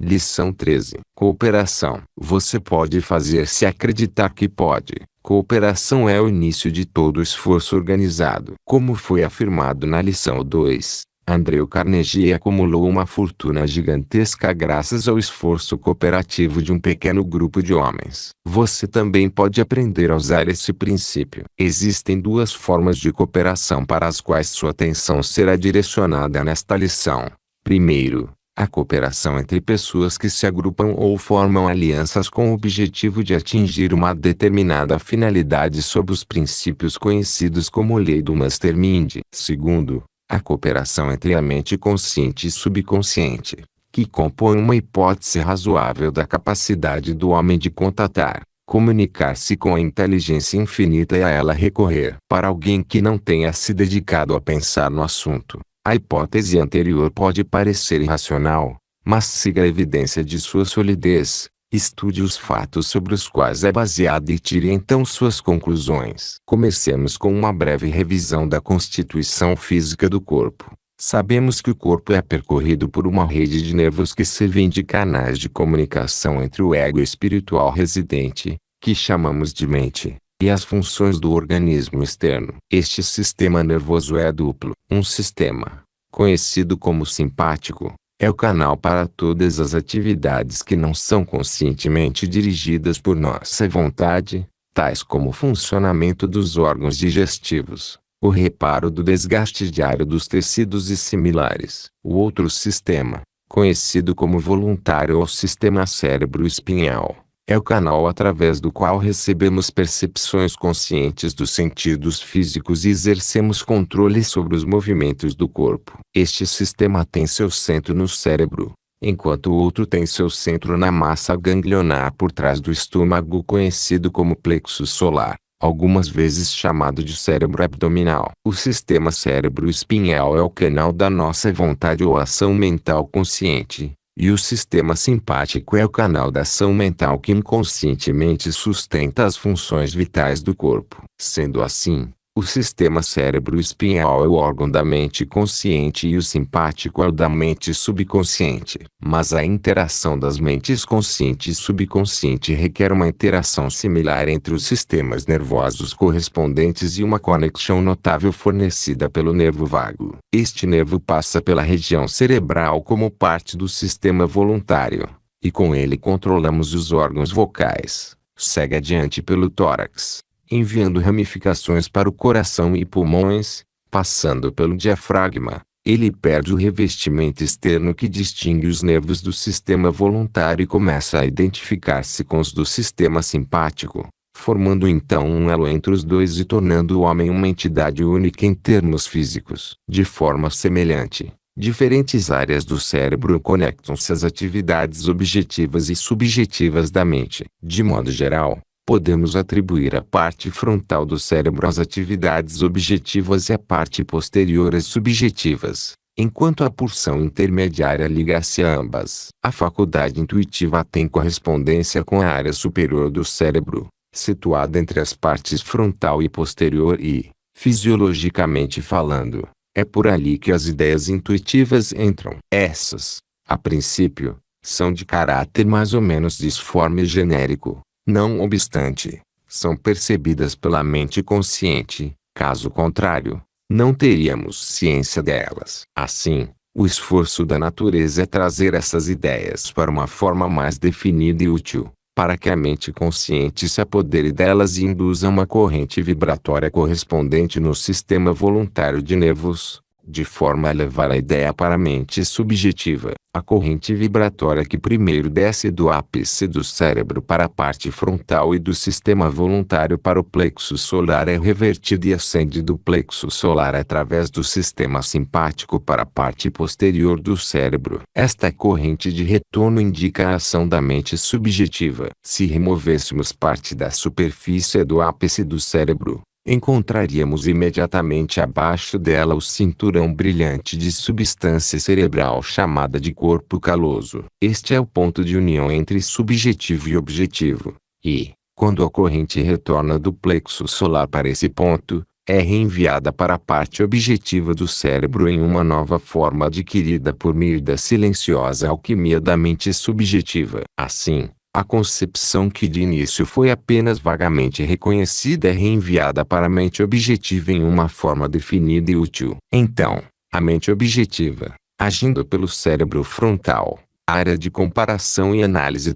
Lição 13. Cooperação. Você pode fazer-se acreditar que pode. Cooperação é o início de todo esforço organizado. Como foi afirmado na lição 2, Andrew Carnegie acumulou uma fortuna gigantesca graças ao esforço cooperativo de um pequeno grupo de homens. Você também pode aprender a usar esse princípio. Existem duas formas de cooperação para as quais sua atenção será direcionada nesta lição. Primeiro, a cooperação entre pessoas que se agrupam ou formam alianças com o objetivo de atingir uma determinada finalidade sob os princípios conhecidos como lei do Mastermind. Segundo, a cooperação entre a mente consciente e subconsciente, que compõe uma hipótese razoável da capacidade do homem de contatar, comunicar-se com a inteligência infinita e a ela recorrer. Para alguém que não tenha se dedicado a pensar no assunto, a hipótese anterior pode parecer irracional, mas siga a evidência de sua solidez, estude os fatos sobre os quais é baseada e tire então suas conclusões. Comecemos com uma breve revisão da constituição física do corpo. Sabemos que o corpo é percorrido por uma rede de nervos que servem de canais de comunicação entre o ego espiritual residente, que chamamos de mente, e as funções do organismo externo. Este sistema nervoso é duplo. Um sistema, conhecido como simpático, é o canal para todas as atividades que não são conscientemente dirigidas por nossa vontade, tais como o funcionamento dos órgãos digestivos, o reparo do desgaste diário dos tecidos e similares. O outro sistema, conhecido como voluntário ou sistema cérebro-espinhal, é o canal através do qual recebemos percepções conscientes dos sentidos físicos e exercemos controle sobre os movimentos do corpo. Este sistema tem seu centro no cérebro, enquanto o outro tem seu centro na massa ganglionar por trás do estômago, conhecido como plexo solar, algumas vezes chamado de cérebro abdominal. O sistema cérebro-espinhal é o canal da nossa vontade ou ação mental consciente, e o sistema simpático é o canal da ação mental que inconscientemente sustenta as funções vitais do corpo. Sendo assim, o sistema cérebro-espinhal é o órgão da mente consciente e o simpático é o da mente subconsciente. Mas a interação das mentes consciente e subconsciente requer uma interação similar entre os sistemas nervosos correspondentes e uma conexão notável fornecida pelo nervo vago. Este nervo passa pela região cerebral como parte do sistema voluntário, e com ele controlamos os órgãos vocais. Segue adiante pelo tórax, enviando ramificações para o coração e pulmões, passando pelo diafragma. Ele perde o revestimento externo que distingue os nervos do sistema voluntário e começa a identificar-se com os do sistema simpático, formando então um elo entre os dois e tornando o homem uma entidade única em termos físicos. De forma semelhante, diferentes áreas do cérebro conectam-se às atividades objetivas e subjetivas da mente. De modo geral, podemos atribuir a parte frontal do cérebro às atividades objetivas e a parte posterior às subjetivas, enquanto a porção intermediária liga-se a ambas. A faculdade intuitiva tem correspondência com a área superior do cérebro, situada entre as partes frontal e posterior e, fisiologicamente falando, é por ali que as ideias intuitivas entram. Essas, a princípio, são de caráter mais ou menos disforme e genérico. Não obstante, são percebidas pela mente consciente, caso contrário, não teríamos ciência delas. Assim, o esforço da natureza é trazer essas ideias para uma forma mais definida e útil, para que a mente consciente se apodere delas e induza uma corrente vibratória correspondente no sistema voluntário de nervos, de forma a levar a ideia para a mente subjetiva. A corrente vibratória que primeiro desce do ápice do cérebro para a parte frontal e do sistema voluntário para o plexo solar é revertida e ascende do plexo solar através do sistema simpático para a parte posterior do cérebro. Esta corrente de retorno indica a ação da mente subjetiva. Se removêssemos parte da superfície do ápice do cérebro, encontraríamos imediatamente abaixo dela o cinturão brilhante de substância cerebral chamada de corpo caloso. Este é o ponto de união entre subjetivo e objetivo, e, quando a corrente retorna do plexo solar para esse ponto, é reenviada para a parte objetiva do cérebro em uma nova forma adquirida por meio da silenciosa alquimia da mente subjetiva. Assim, a concepção que de início foi apenas vagamente reconhecida é reenviada para a mente objetiva em uma forma definida e útil. Então, a mente objetiva, agindo pelo cérebro frontal, área de comparação e análise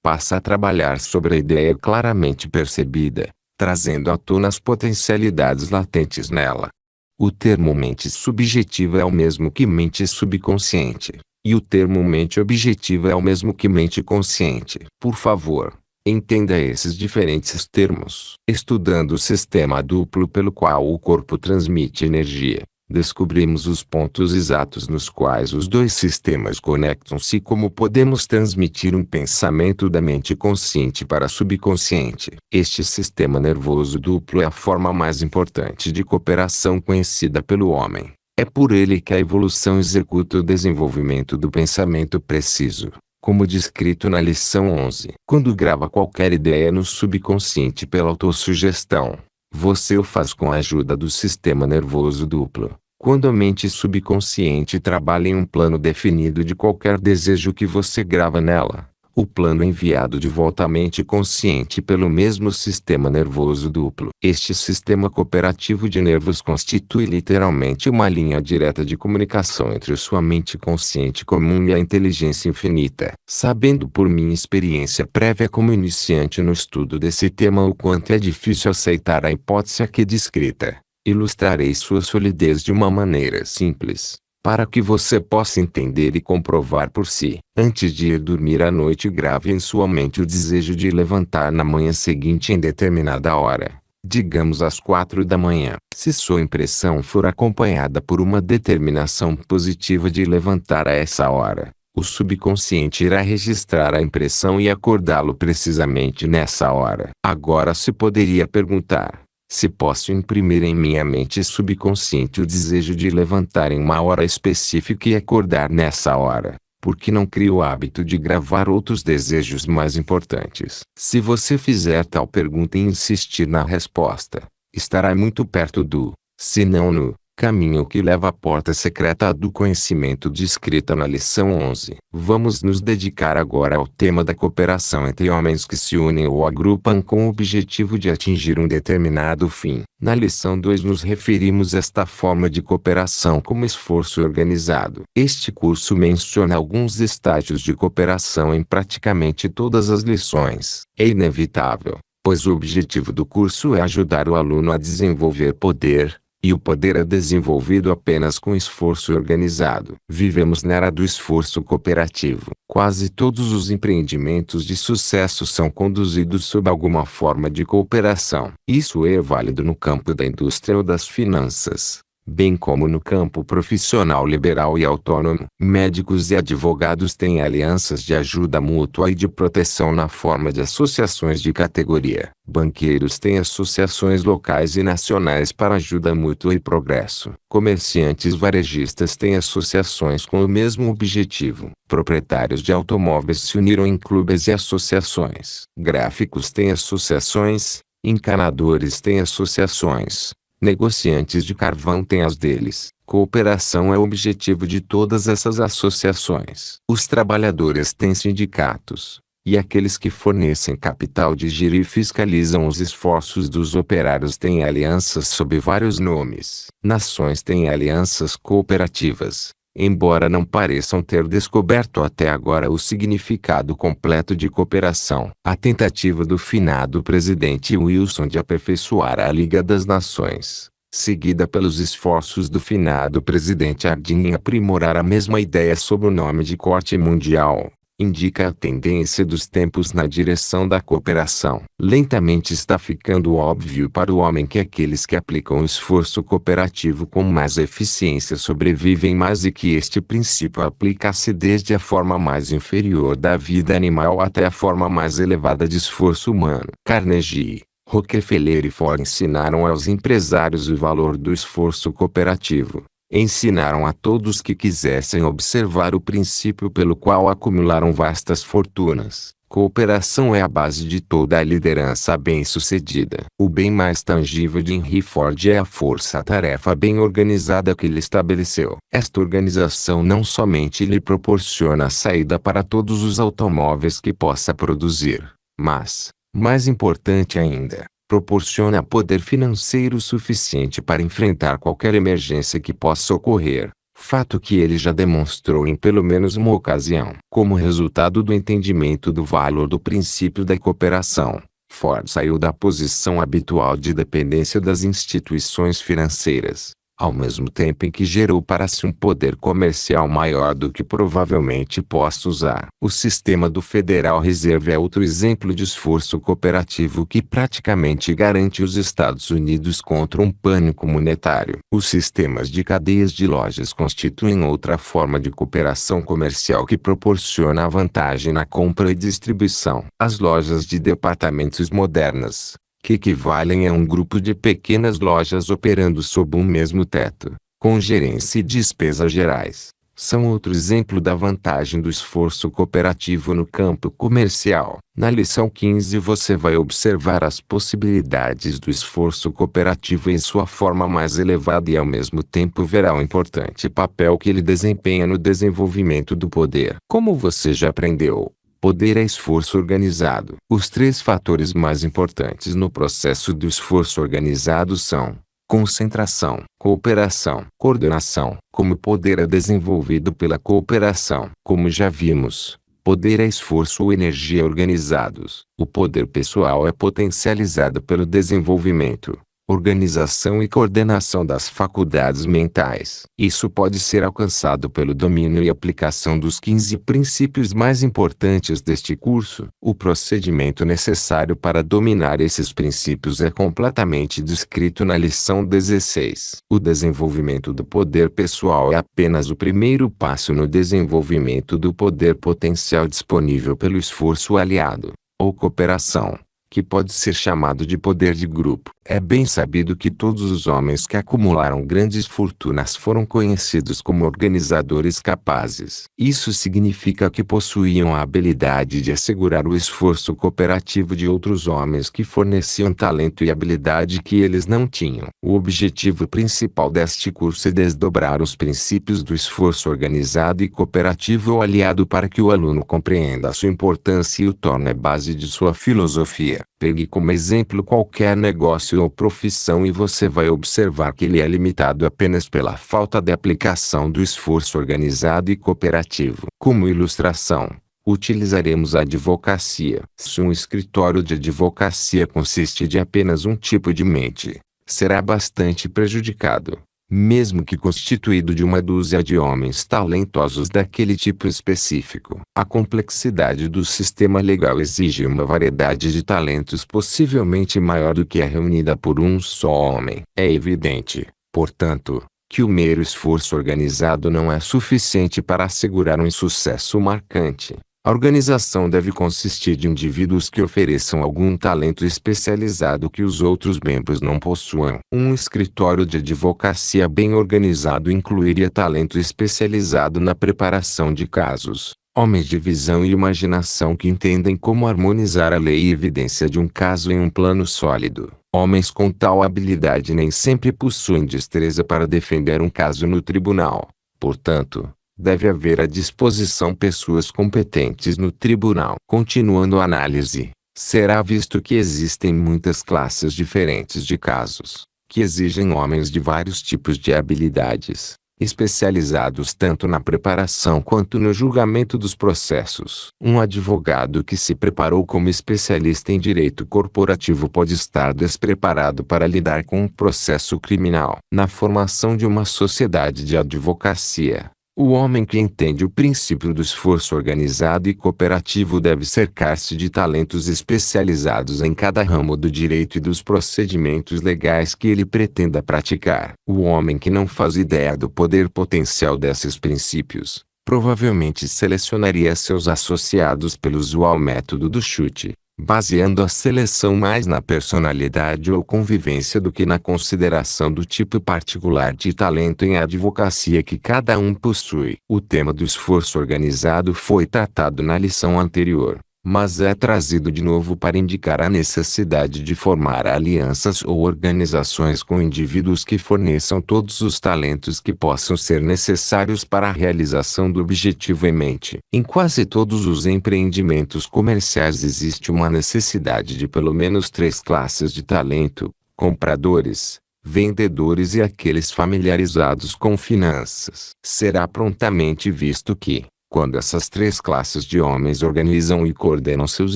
passa a trabalhar sobre a ideia claramente percebida, trazendo à tona as potencialidades latentes nela. O termo mente subjetiva é o mesmo que mente subconsciente, e o termo mente objetiva é o mesmo que mente consciente. Por favor, entenda esses diferentes termos. Estudando o sistema duplo pelo qual o corpo transmite energia, descobrimos os pontos exatos nos quais os dois sistemas conectam-se e como podemos transmitir um pensamento da mente consciente para a subconsciente. Este sistema nervoso duplo é a forma mais importante de cooperação conhecida pelo homem. É por ele que a evolução executa o desenvolvimento do pensamento preciso, como descrito na lição 11. Quando grava qualquer ideia no subconsciente pela autossugestão, você o faz com a ajuda do sistema nervoso duplo. Quando a mente subconsciente trabalha em um plano definido de qualquer desejo que você grava nela, o plano é enviado de volta à mente consciente pelo mesmo sistema nervoso duplo. Este sistema cooperativo de nervos constitui literalmente uma linha direta de comunicação entre sua mente consciente comum e a inteligência infinita. Sabendo por minha experiência prévia como iniciante no estudo desse tema o quanto é difícil aceitar a hipótese aqui descrita, ilustrarei sua solidez de uma maneira simples, para que você possa entender e comprovar por si. Antes de ir dormir à noite, grave em sua mente o desejo de levantar na manhã seguinte em determinada hora, digamos às 4 da manhã. Se sua impressão for acompanhada por uma determinação positiva de levantar a essa hora, o subconsciente irá registrar a impressão e acordá-lo precisamente nessa hora. Agora se poderia perguntar: se posso imprimir em minha mente subconsciente o desejo de levantar em uma hora específica e acordar nessa hora, por que não crio o hábito de gravar outros desejos mais importantes? Se você fizer tal pergunta e insistir na resposta, estará muito perto do, se não no, caminho que leva à porta secreta do conhecimento descrita na lição 11. Vamos nos dedicar agora ao tema da cooperação entre homens que se unem ou agrupam com o objetivo de atingir um determinado fim. Na lição 2 nos referimos a esta forma de cooperação como esforço organizado. Este curso menciona alguns estágios de cooperação em praticamente todas as lições. É inevitável, pois o objetivo do curso é ajudar o aluno a desenvolver poder, e o poder é desenvolvido apenas com esforço organizado. Vivemos na era do esforço cooperativo. Quase todos os empreendimentos de sucesso são conduzidos sob alguma forma de cooperação. Isso é válido no campo da indústria ou das finanças, bem como no campo profissional liberal e autônomo. Médicos e advogados têm alianças de ajuda mútua e de proteção na forma de associações de categoria. Banqueiros têm associações locais e nacionais para ajuda mútua e progresso. Comerciantes varejistas têm associações com o mesmo objetivo. Proprietários de automóveis se uniram em clubes e associações. Gráficos têm associações, encanadores têm associações, negociantes de carvão têm as deles. Cooperação é o objetivo de todas essas associações. Os trabalhadores têm sindicatos, e aqueles que fornecem capital de giro e fiscalizam os esforços dos operários têm alianças sob vários nomes. Nações têm alianças cooperativas, embora não pareçam ter descoberto até agora o significado completo de cooperação. A tentativa do finado presidente Wilson de aperfeiçoar a Liga das Nações, seguida pelos esforços do finado presidente Harding em aprimorar a mesma ideia sob o nome de Corte Mundial, indica a tendência dos tempos na direção da cooperação. Lentamente está ficando óbvio para o homem que aqueles que aplicam o esforço cooperativo com mais eficiência sobrevivem mais e que este princípio aplica-se desde a forma mais inferior da vida animal até a forma mais elevada de esforço humano. Carnegie, Rockefeller e Ford ensinaram aos empresários o valor do esforço cooperativo. Ensinaram a todos que quisessem observar o princípio pelo qual acumularam vastas fortunas, Cooperação é a base de toda a liderança bem-sucedida. O bem mais tangível de Henry Ford é a força-tarefa bem organizada que ele estabeleceu. Esta organização não somente lhe proporciona a saída para todos os automóveis que possa produzir, mas, mais importante ainda, proporciona poder financeiro suficiente para enfrentar qualquer emergência que possa ocorrer. Fato que ele já demonstrou em pelo menos uma ocasião. Como resultado do entendimento do valor do princípio da cooperação, Ford saiu da posição habitual de dependência das instituições financeiras, ao mesmo tempo em que gerou para si um poder comercial maior do que provavelmente possa usar. O sistema do Federal Reserve é outro exemplo de esforço cooperativo que praticamente garante os Estados Unidos contra um pânico monetário. Os sistemas de cadeias de lojas constituem outra forma de cooperação comercial que proporciona a vantagem na compra e distribuição. As lojas de departamentos modernas, que equivalem a um grupo de pequenas lojas operando sob um mesmo teto, com gerência e despesas gerais, são outro exemplo da vantagem do esforço cooperativo no campo comercial. Na lição 15 você vai observar as possibilidades do esforço cooperativo em sua forma mais elevada e ao mesmo tempo verá o importante papel que ele desempenha no desenvolvimento do poder. Como você já aprendeu, poder é esforço organizado. Os três fatores mais importantes no processo do esforço organizado são concentração, cooperação, coordenação. Como poder é desenvolvido pela cooperação? Como já vimos, poder é esforço ou energia organizados. O poder pessoal é potencializado pelo desenvolvimento, organização e coordenação das faculdades mentais. Isso pode ser alcançado pelo domínio e aplicação dos 15 princípios mais importantes deste curso. O procedimento necessário para dominar esses princípios é completamente descrito na lição 16. O desenvolvimento do poder pessoal é apenas o primeiro passo no desenvolvimento do poder potencial disponível pelo esforço aliado, ou cooperação, que pode ser chamado de poder de grupo. É bem sabido que todos os homens que acumularam grandes fortunas foram conhecidos como organizadores capazes. Isso significa que possuíam a habilidade de assegurar o esforço cooperativo de outros homens que forneciam talento e habilidade que eles não tinham. O objetivo principal deste curso é desdobrar os princípios do esforço organizado e cooperativo aliado para que o aluno compreenda a sua importância e o torne a base de sua filosofia. Pegue como exemplo qualquer negócio ou profissão e você vai observar que ele é limitado apenas pela falta de aplicação do esforço organizado e cooperativo. Como ilustração, utilizaremos a advocacia. Se um escritório de advocacia consiste de apenas um tipo de mente, será bastante prejudicado, mesmo que constituído de uma dúzia de homens talentosos daquele tipo específico. A complexidade do sistema legal exige uma variedade de talentos possivelmente maior do que a reunida por um só homem. É evidente, portanto, que o mero esforço organizado não é suficiente para assegurar um sucesso marcante. A organização deve consistir de indivíduos que ofereçam algum talento especializado que os outros membros não possuam. Um escritório de advocacia bem organizado incluiria talento especializado na preparação de casos, homens de visão e imaginação que entendem como harmonizar a lei e evidência de um caso em um plano sólido. Homens com tal habilidade nem sempre possuem destreza para defender um caso no tribunal. Portanto, deve haver à disposição pessoas competentes no tribunal. Continuando a análise, será visto que existem muitas classes diferentes de casos, que exigem homens de vários tipos de habilidades, especializados tanto na preparação quanto no julgamento dos processos. Um advogado que se preparou como especialista em direito corporativo pode estar despreparado para lidar com um processo criminal. Na formação de uma sociedade de advocacia, o homem que entende o princípio do esforço organizado e cooperativo deve cercar-se de talentos especializados em cada ramo do direito e dos procedimentos legais que ele pretenda praticar. O homem que não faz ideia do poder potencial desses princípios, provavelmente selecionaria seus associados pelo usual método do chute, baseando a seleção mais na personalidade ou convivência do que na consideração do tipo particular de talento em advocacia que cada um possui. O tema do esforço organizado foi tratado na lição anterior. mas é trazido de novo para indicar a necessidade de formar alianças ou organizações com indivíduos que forneçam todos os talentos que possam ser necessários para a realização do objetivo em mente. Em quase todos os empreendimentos comerciais existe uma necessidade de pelo menos 3 classes de talento: compradores, vendedores e aqueles familiarizados com finanças. Será prontamente visto que, quando essas 3 classes de homens organizam e coordenam seus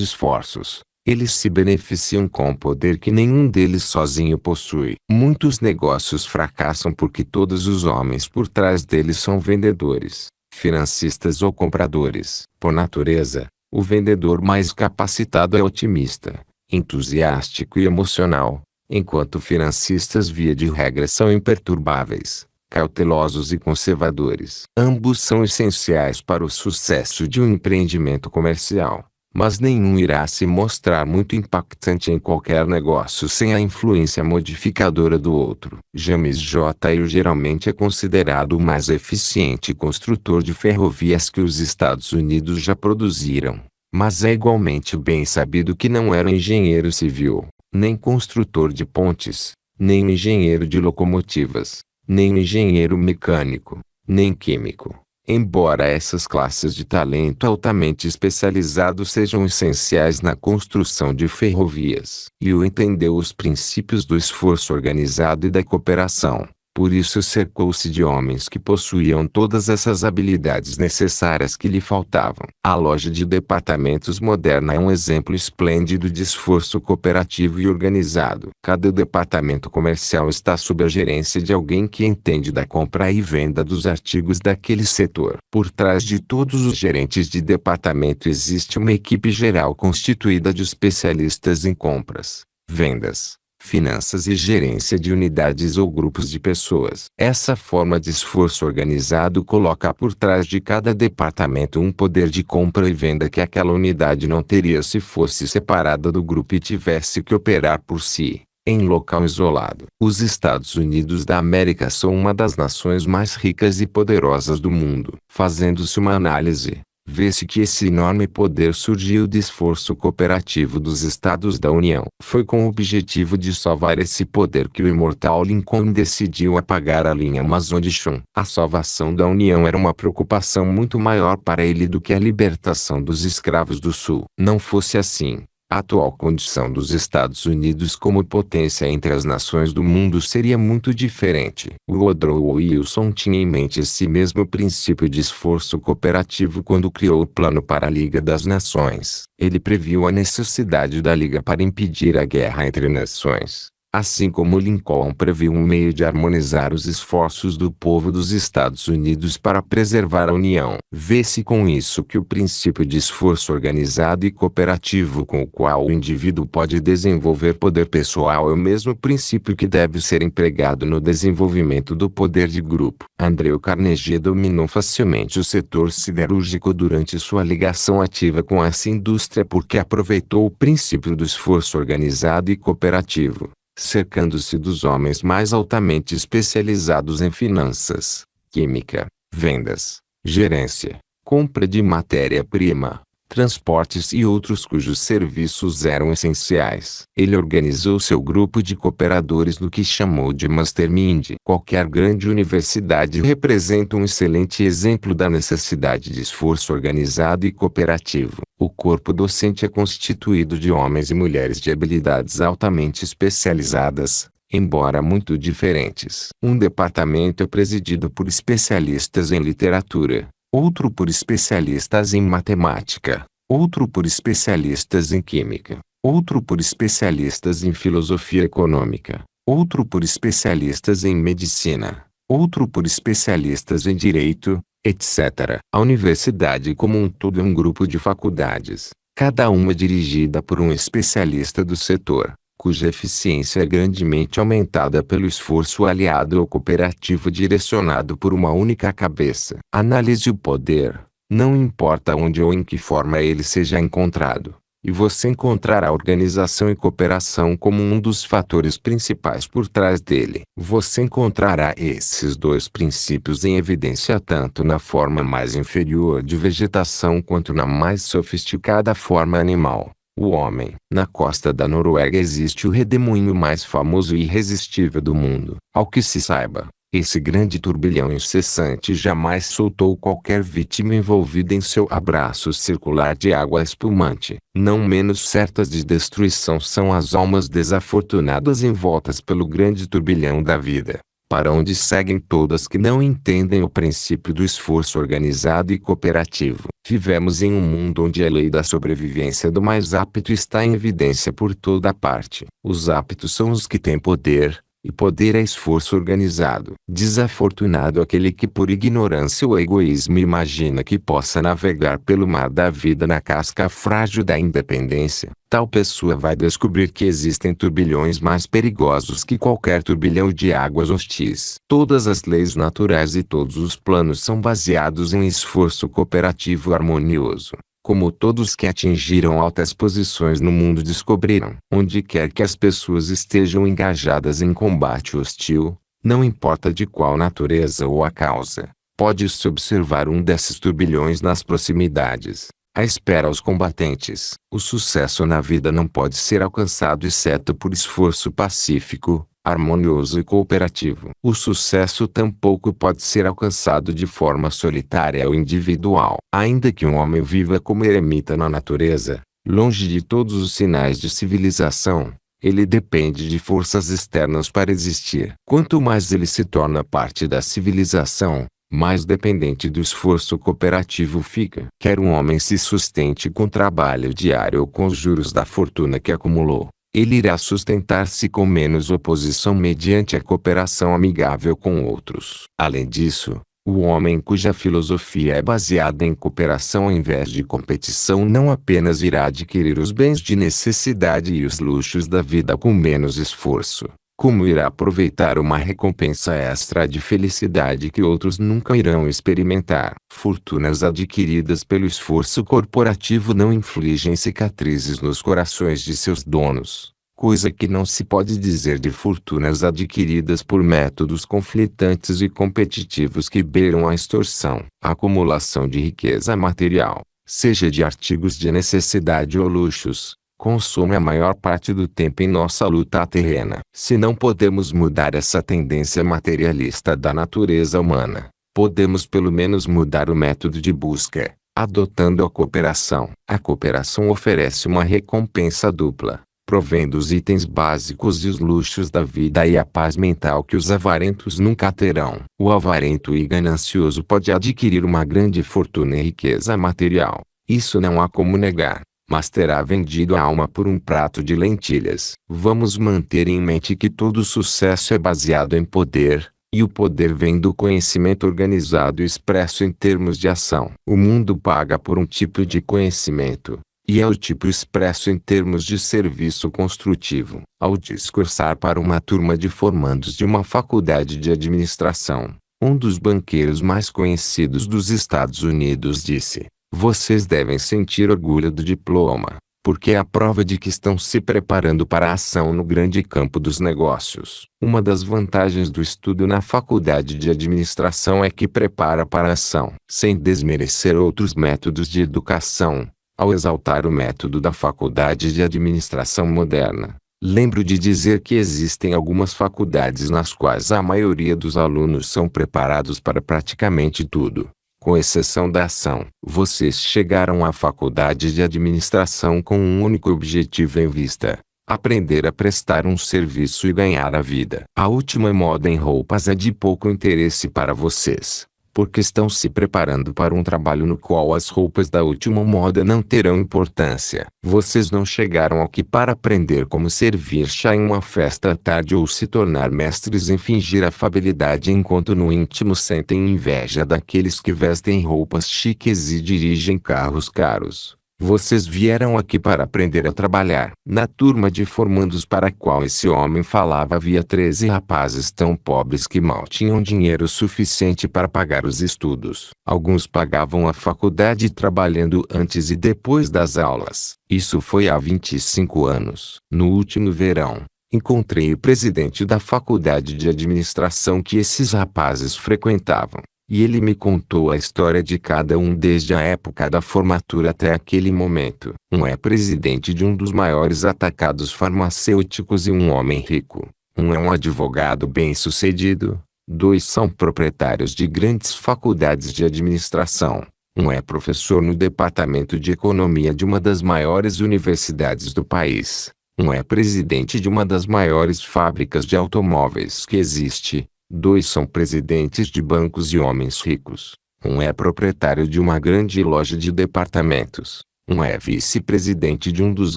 esforços, eles se beneficiam com poder que nenhum deles sozinho possui. Muitos negócios fracassam porque todos os homens por trás deles são vendedores, financistas ou compradores. Por natureza, o vendedor mais capacitado é otimista, entusiástico e emocional, enquanto financistas via de regra são imperturbáveis, cautelosos e conservadores. Ambos são essenciais para o sucesso de um empreendimento comercial, mas nenhum irá se mostrar muito impactante em qualquer negócio sem a influência modificadora do outro. James J. Hill geralmente é considerado o mais eficiente construtor de ferrovias que os Estados Unidos já produziram, mas é igualmente bem sabido que não era engenheiro civil, nem construtor de pontes, nem engenheiro de locomotivas, nem engenheiro mecânico, nem químico. Embora essas classes de talento altamente especializados sejam essenciais na construção de ferrovias, Hill entendeu os princípios do esforço organizado e da cooperação. Por isso cercou-se de homens que possuíam todas essas habilidades necessárias que lhe faltavam. A loja de departamentos moderna é um exemplo esplêndido de esforço cooperativo e organizado. Cada departamento comercial está sob a gerência de alguém que entende da compra e venda dos artigos daquele setor. Por trás de todos os gerentes de departamento existe uma equipe geral constituída de especialistas em compras, vendas, finanças e gerência de unidades ou grupos de pessoas. Essa forma de esforço organizado coloca por trás de cada departamento um poder de compra e venda que aquela unidade não teria se fosse separada do grupo e tivesse que operar por si, em local isolado. Os Estados Unidos da América são uma das nações mais ricas e poderosas do mundo. Fazendo-se uma análise, vê-se que esse enorme poder surgiu do esforço cooperativo dos Estados da União. Foi com o objetivo de salvar esse poder que o imortal Lincoln decidiu apagar a linha Amazon de Chum. A salvação da União era uma preocupação muito maior para ele do que a libertação dos escravos do Sul. Não fosse assim, a atual condição dos Estados Unidos como potência entre as nações do mundo seria muito diferente. Woodrow Wilson tinha em mente esse mesmo princípio de esforço cooperativo quando criou o Plano para a Liga das Nações. Ele previu a necessidade da Liga para impedir a guerra entre nações, assim como Lincoln previu um meio de harmonizar os esforços do povo dos Estados Unidos para preservar a União. Vê-se com isso que o princípio de esforço organizado e cooperativo com o qual o indivíduo pode desenvolver poder pessoal é o mesmo princípio que deve ser empregado no desenvolvimento do poder de grupo. Andrew Carnegie dominou facilmente o setor siderúrgico durante sua ligação ativa com essa indústria porque aproveitou o princípio do esforço organizado e cooperativo, cercando-se dos homens mais altamente especializados em finanças, química, vendas, gerência, compra de matéria-prima, transportes e outros cujos serviços eram essenciais. Ele organizou seu grupo de cooperadores no que chamou de Mastermind. Qualquer grande universidade representa um excelente exemplo da necessidade de esforço organizado e cooperativo. O corpo docente é constituído de homens e mulheres de habilidades altamente especializadas, embora muito diferentes. Um departamento é presidido por especialistas em literatura, outro por especialistas em matemática, outro por especialistas em química, outro por especialistas em filosofia econômica, outro por especialistas em medicina, outro por especialistas em direito, etc. A universidade como um todo é um grupo de faculdades, cada uma dirigida por um especialista do setor, cuja eficiência é grandemente aumentada pelo esforço aliado ou cooperativo direcionado por uma única cabeça. Analise o poder, não importa onde ou em que forma ele seja encontrado, e você encontrará organização e cooperação como um dos fatores principais por trás dele. Você encontrará esses dois princípios em evidência tanto na forma mais inferior de vegetação quanto na mais sofisticada forma animal. O homem. Na costa da Noruega existe o redemoinho mais famoso e irresistível do mundo. Ao que se saiba, esse grande turbilhão incessante jamais soltou qualquer vítima envolvida em seu abraço circular de água espumante. Não menos certas de destruição são as almas desafortunadas envoltas pelo grande turbilhão da vida, para onde seguem todas que não entendem o princípio do esforço organizado e cooperativo. Vivemos em um mundo onde a lei da sobrevivência do mais apto está em evidência por toda parte. Os aptos são os que têm poder, e poder é esforço organizado. Desafortunado aquele que por ignorância ou egoísmo imagina que possa navegar pelo mar da vida na casca frágil da independência. Tal pessoa vai descobrir que existem turbilhões mais perigosos que qualquer turbilhão de águas hostis. Todas as leis naturais e todos os planos são baseados em esforço cooperativo harmonioso. Como todos que atingiram altas posições no mundo descobriram, onde quer que as pessoas estejam engajadas em combate hostil, não importa de qual natureza ou a causa, pode-se observar um desses turbilhões nas proximidades, à espera aos combatentes. O sucesso na vida não pode ser alcançado exceto por esforço pacífico, harmonioso e cooperativo. O sucesso tampouco pode ser alcançado de forma solitária ou individual. Ainda que um homem viva como eremita na natureza, longe de todos os sinais de civilização, ele depende de forças externas para existir. Quanto mais ele se torna parte da civilização, mais dependente do esforço cooperativo fica. Quer um homem se sustente com trabalho diário ou com os juros da fortuna que acumulou, ele irá sustentar-se com menos oposição mediante a cooperação amigável com outros. Além disso, o homem cuja filosofia é baseada em cooperação ao invés de competição não apenas irá adquirir os bens de necessidade e os luxos da vida com menos esforço, como irá aproveitar uma recompensa extra de felicidade que outros nunca irão experimentar. Fortunas adquiridas pelo esforço corporativo não infligem cicatrizes nos corações de seus donos, coisa que não se pode dizer de fortunas adquiridas por métodos conflitantes e competitivos que beiram a extorsão. A acumulação de riqueza material, seja de artigos de necessidade ou luxos, consome a maior parte do tempo em nossa luta terrena. Se não podemos mudar essa tendência materialista da natureza humana, podemos pelo menos mudar o método de busca, adotando a cooperação. A cooperação oferece uma recompensa dupla, provendo os itens básicos e os luxos da vida e a paz mental que os avarentos nunca terão. O avarento e ganancioso pode adquirir uma grande fortuna e riqueza material, isso não há como negar, mas terá vendido a alma por um prato de lentilhas. Vamos manter em mente que todo sucesso é baseado em poder, e o poder vem do conhecimento organizado e expresso em termos de ação. O mundo paga por um tipo de conhecimento, e é o tipo expresso em termos de serviço construtivo. Ao discursar para uma turma de formandos de uma faculdade de administração, um dos banqueiros mais conhecidos dos Estados Unidos disse: "Vocês devem sentir orgulho do diploma, porque é a prova de que estão se preparando para a ação no grande campo dos negócios." Uma das vantagens do estudo na faculdade de administração é que prepara para a ação. Sem desmerecer outros métodos de educação, ao exaltar o método da faculdade de administração moderna, lembro de dizer que existem algumas faculdades nas quais a maioria dos alunos são preparados para praticamente tudo, com exceção da ação. Vocês chegaram à faculdade de administração com um único objetivo em vista: aprender a prestar um serviço e ganhar a vida. A última moda em roupas é de pouco interesse para vocês, porque estão se preparando para um trabalho no qual as roupas da última moda não terão importância. Vocês não chegaram aqui para aprender como servir chá em uma festa à tarde ou se tornar mestres em fingir afabilidade enquanto no íntimo sentem inveja daqueles que vestem roupas chiques e dirigem carros caros. Vocês vieram aqui para aprender a trabalhar. Na turma de formandos para a qual esse homem falava havia 13 rapazes tão pobres que mal tinham dinheiro suficiente para pagar os estudos. Alguns pagavam a faculdade trabalhando antes e depois das aulas. Isso foi há 25 anos. No último verão, encontrei o presidente da faculdade de administração que esses rapazes frequentavam. E ele me contou a história de cada um desde a época da formatura até aquele momento. Um é presidente de um dos maiores atacados farmacêuticos e um homem rico. Um é um advogado bem-sucedido. 2 são proprietários de grandes faculdades de administração. Um é professor no departamento de economia de uma das maiores universidades do país. Um é presidente de uma das maiores fábricas de automóveis que existe. 2 são presidentes de bancos e homens ricos. Um é proprietário de uma grande loja de departamentos. Um é vice-presidente de um dos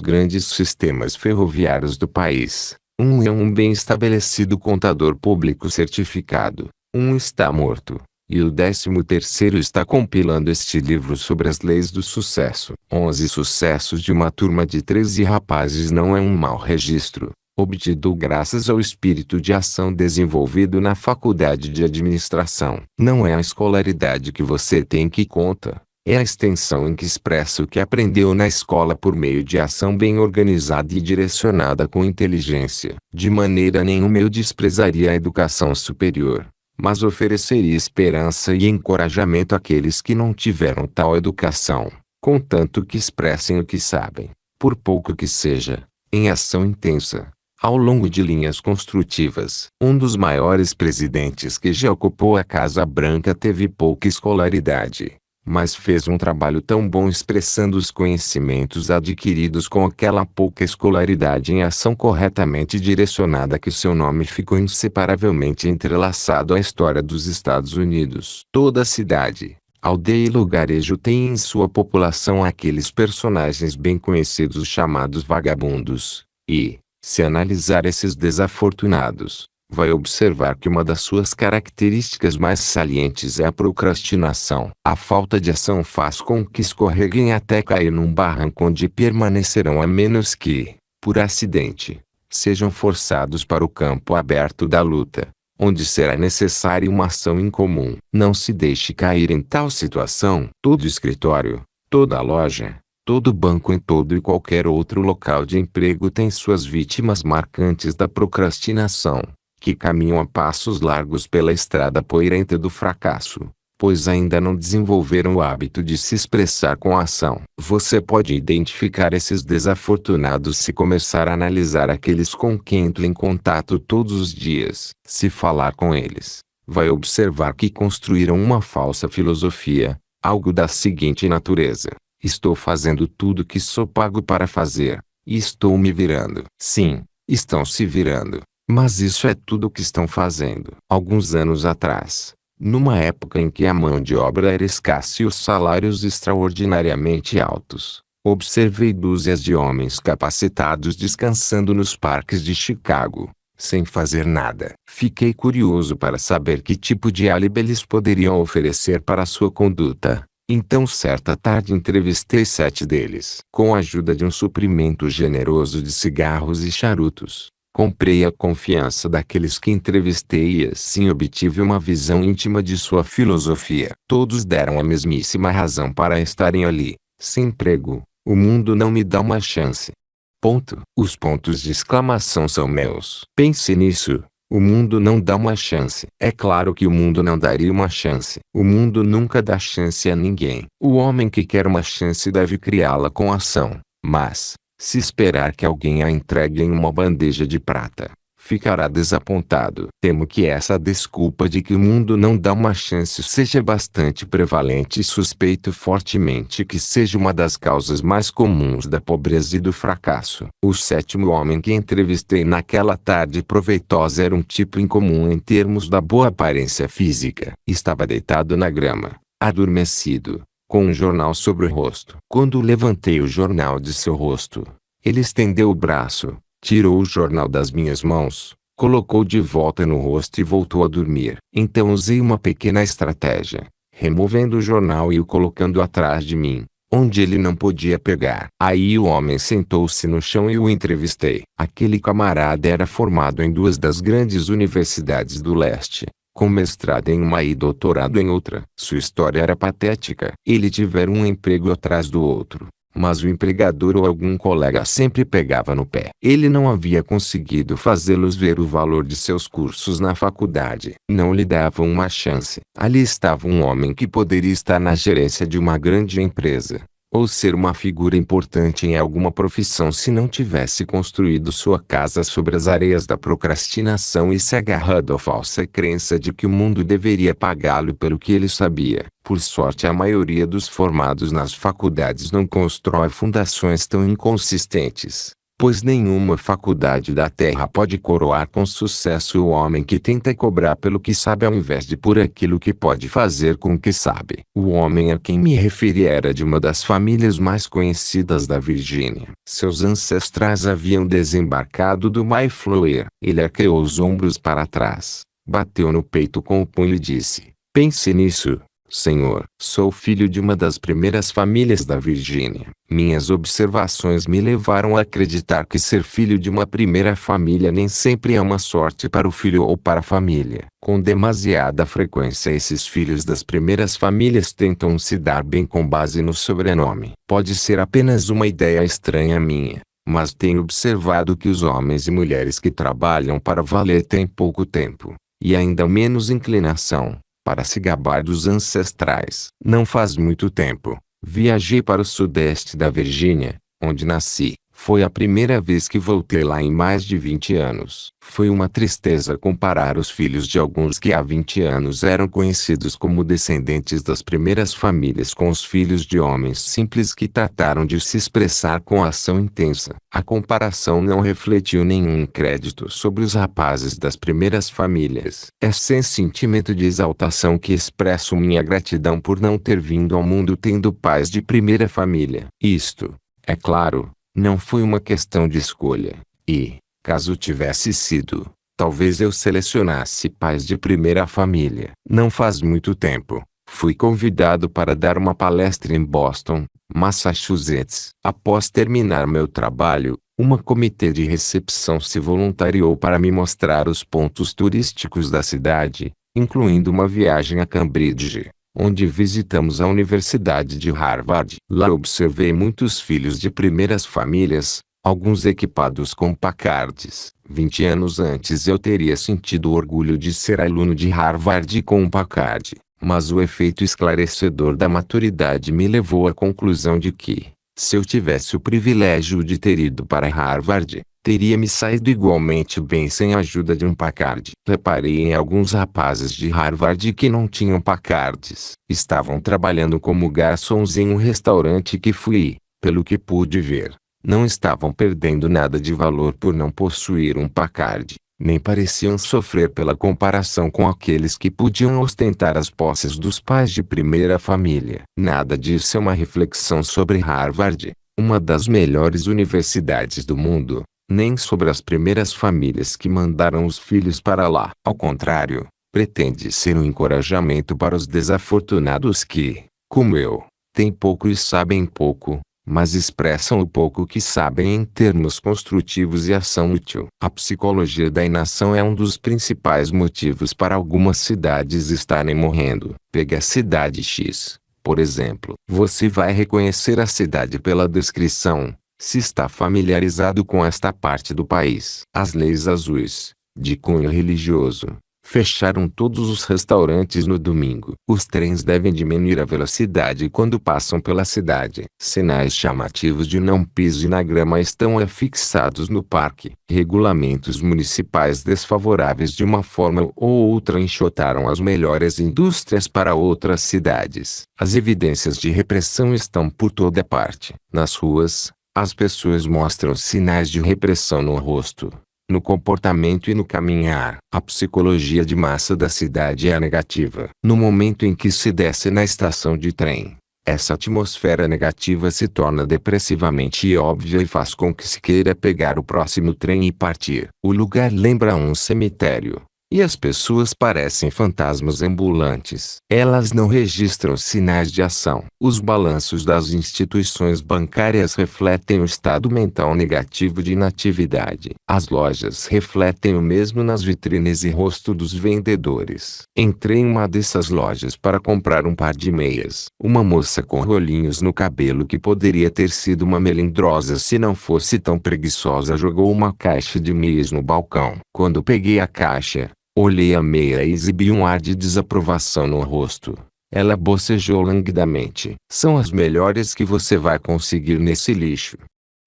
grandes sistemas ferroviários do país. Um é um bem-estabelecido contador público certificado. Um está morto. E o 13º está compilando este livro sobre as leis do sucesso. 11 sucessos de uma turma de 13 rapazes não é um mau registro, obtido graças ao espírito de ação desenvolvido na faculdade de administração. Não é a escolaridade que você tem que conta, é a extensão em que expressa o que aprendeu na escola por meio de ação bem organizada e direcionada com inteligência. De maneira nenhuma eu desprezaria a educação superior, mas ofereceria esperança e encorajamento àqueles que não tiveram tal educação, contanto que expressem o que sabem, por pouco que seja, em ação intensa, ao longo de linhas construtivas. Um dos maiores presidentes que já ocupou a Casa Branca teve pouca escolaridade, mas fez um trabalho tão bom expressando os conhecimentos adquiridos com aquela pouca escolaridade em ação corretamente direcionada que seu nome ficou inseparavelmente entrelaçado à história dos Estados Unidos. Toda cidade, aldeia e lugarejo tem em sua população aqueles personagens bem conhecidos chamados vagabundos, e, se analisar esses desafortunados, vai observar que uma das suas características mais salientes é a procrastinação. A falta de ação faz com que escorreguem até cair num barranco onde permanecerão a menos que, por acidente, sejam forçados para o campo aberto da luta, onde será necessária uma ação em comum. Não se deixe cair em tal situação. Todo escritório, toda loja, todo banco em todo e qualquer outro local de emprego tem suas vítimas marcantes da procrastinação, que caminham a passos largos pela estrada poeirenta do fracasso, pois ainda não desenvolveram o hábito de se expressar com ação. Você pode identificar esses desafortunados se começar a analisar aqueles com quem entra em contato todos os dias. Se falar com eles, vai observar que construíram uma falsa filosofia, algo da seguinte natureza: estou fazendo tudo que sou pago para fazer, e estou me virando. Sim, estão se virando, mas isso é tudo o que estão fazendo. Alguns anos atrás, numa época em que a mão de obra era escassa e os salários extraordinariamente altos, observei dúzias de homens capacitados descansando nos parques de Chicago, sem fazer nada. Fiquei curioso para saber que tipo de álibi eles poderiam oferecer para sua conduta. Então certa tarde entrevistei 7 deles. Com a ajuda de um suprimento generoso de cigarros e charutos, comprei a confiança daqueles que entrevistei e assim obtive uma visão íntima de sua filosofia. Todos deram a mesmíssima razão para estarem ali: sem emprego, o mundo não me dá uma chance. Ponto. Os pontos de exclamação são meus. Pense nisso. O mundo não dá uma chance. É claro que o mundo não daria uma chance. O mundo nunca dá chance a ninguém. O homem que quer uma chance deve criá-la com ação. Mas, se esperar que alguém a entregue em uma bandeja de prata, ficará desapontado. Temo que essa desculpa de que o mundo não dá uma chance seja bastante prevalente e suspeito fortemente que seja uma das causas mais comuns da pobreza e do fracasso. O 7º homem que entrevistei naquela tarde proveitosa era um tipo incomum em termos da boa aparência física. Estava deitado na grama, adormecido, com um jornal sobre o rosto. Quando levantei o jornal de seu rosto, ele estendeu o braço, tirou o jornal das minhas mãos, colocou de volta no rosto e voltou a dormir. Então usei uma pequena estratégia, removendo o jornal e o colocando atrás de mim, onde ele não podia pegar. Aí o homem sentou-se no chão e o entrevistei. Aquele camarada era formado em duas das grandes universidades do leste, com mestrado em uma e doutorado em outra. Sua história era patética. Ele tivera um emprego atrás do outro, mas o empregador ou algum colega sempre pegava no pé. Ele não havia conseguido fazê-los ver o valor de seus cursos na faculdade. Não lhe davam uma chance. Ali estava um homem que poderia estar na gerência de uma grande empresa, ou ser uma figura importante em alguma profissão se não tivesse construído sua casa sobre as areias da procrastinação e se agarrado à falsa crença de que o mundo deveria pagá-lo pelo que ele sabia. Por sorte, a maioria dos formados nas faculdades não constrói fundações tão inconsistentes, pois nenhuma faculdade da Terra pode coroar com sucesso o homem que tenta cobrar pelo que sabe ao invés de por aquilo que pode fazer com o que sabe. O homem a quem me referi era de uma das famílias mais conhecidas da Virgínia. Seus ancestrais haviam desembarcado do Mayflower. Ele arqueou os ombros para trás, bateu no peito com o punho e disse: "Pense nisso, senhor. Sou filho de uma das primeiras famílias da Virgínia. Minhas observações me levaram a acreditar que ser filho de uma primeira família nem sempre é uma sorte para o filho ou para a família. Com demasiada frequência esses filhos das primeiras famílias tentam se dar bem com base no sobrenome. Pode ser apenas uma ideia estranha minha, mas tenho observado que os homens e mulheres que trabalham para valer têm pouco tempo, e ainda menos inclinação, para se gabar dos ancestrais. Não faz muito tempo, viajei para o sudeste da Virgínia, onde nasci. Foi a primeira vez que voltei lá em mais de 20 anos. Foi uma tristeza comparar os filhos de alguns que há 20 anos eram conhecidos como descendentes das primeiras famílias com os filhos de homens simples que trataram de se expressar com ação intensa. A comparação não refletiu nenhum crédito sobre os rapazes das primeiras famílias. É sem sentimento de exaltação que expresso minha gratidão por não ter vindo ao mundo tendo pais de primeira família. Isto, é claro, não foi uma questão de escolha, e, caso tivesse sido, talvez eu selecionasse pais de primeira família. Não faz muito tempo, fui convidado para dar uma palestra em Boston, Massachusetts. Após terminar meu trabalho, uma comitê de recepção se voluntariou para me mostrar os pontos turísticos da cidade, incluindo uma viagem a Cambridge, onde visitamos a Universidade de Harvard. Lá observei muitos filhos de primeiras famílias, alguns equipados com Packards. 20 anos antes eu teria sentido orgulho de ser aluno de Harvard com um Packard, mas o efeito esclarecedor da maturidade me levou à conclusão de que, se eu tivesse o privilégio de ter ido para Harvard, teria me saído igualmente bem sem a ajuda de um Packard. Reparei em alguns rapazes de Harvard que não tinham Packards. Estavam trabalhando como garçons em um restaurante que fui, pelo que pude ver. Não estavam perdendo nada de valor por não possuir um Packard, nem pareciam sofrer pela comparação com aqueles que podiam ostentar as posses dos pais de primeira família. Nada disso é uma reflexão sobre Harvard, uma das melhores universidades do mundo, nem sobre as primeiras famílias que mandaram os filhos para lá. Ao contrário, pretende ser um encorajamento para os desafortunados que, como eu, têm pouco e sabem pouco, mas expressam o pouco que sabem em termos construtivos e ação útil. A psicologia da inação é um dos principais motivos para algumas cidades estarem morrendo. Pegue a cidade X, por exemplo. Você vai reconhecer a cidade pela descrição, se está familiarizado com esta parte do país. As leis azuis, de cunho religioso, fecharam todos os restaurantes no domingo. Os trens devem diminuir a velocidade quando passam pela cidade. Sinais chamativos de não pise na grama estão afixados no parque. Regulamentos municipais desfavoráveis de uma forma ou outra enxotaram as melhores indústrias para outras cidades. As evidências de repressão estão por toda parte. Nas ruas, as pessoas mostram sinais de repressão no rosto, no comportamento e no caminhar. A psicologia de massa da cidade é negativa. No momento em que se desce na estação de trem, essa atmosfera negativa se torna depressivamente óbvia e faz com que se queira pegar o próximo trem e partir. O lugar lembra um cemitério, E as pessoas parecem fantasmas ambulantes. Elas não registram sinais de ação. Os balanços das instituições bancárias refletem o estado mental negativo de inatividade. As lojas refletem o mesmo nas vitrines e rosto dos vendedores. Entrei em uma dessas lojas para comprar um par de meias. Uma moça com rolinhos no cabelo que poderia ter sido uma melindrosa se não fosse tão preguiçosa jogou uma caixa de meias no balcão. Quando peguei a caixa, olhei a meia e exibi um ar de desaprovação no rosto. Ela bocejou languidamente. São as melhores que você vai conseguir nesse lixo.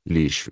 Lixo.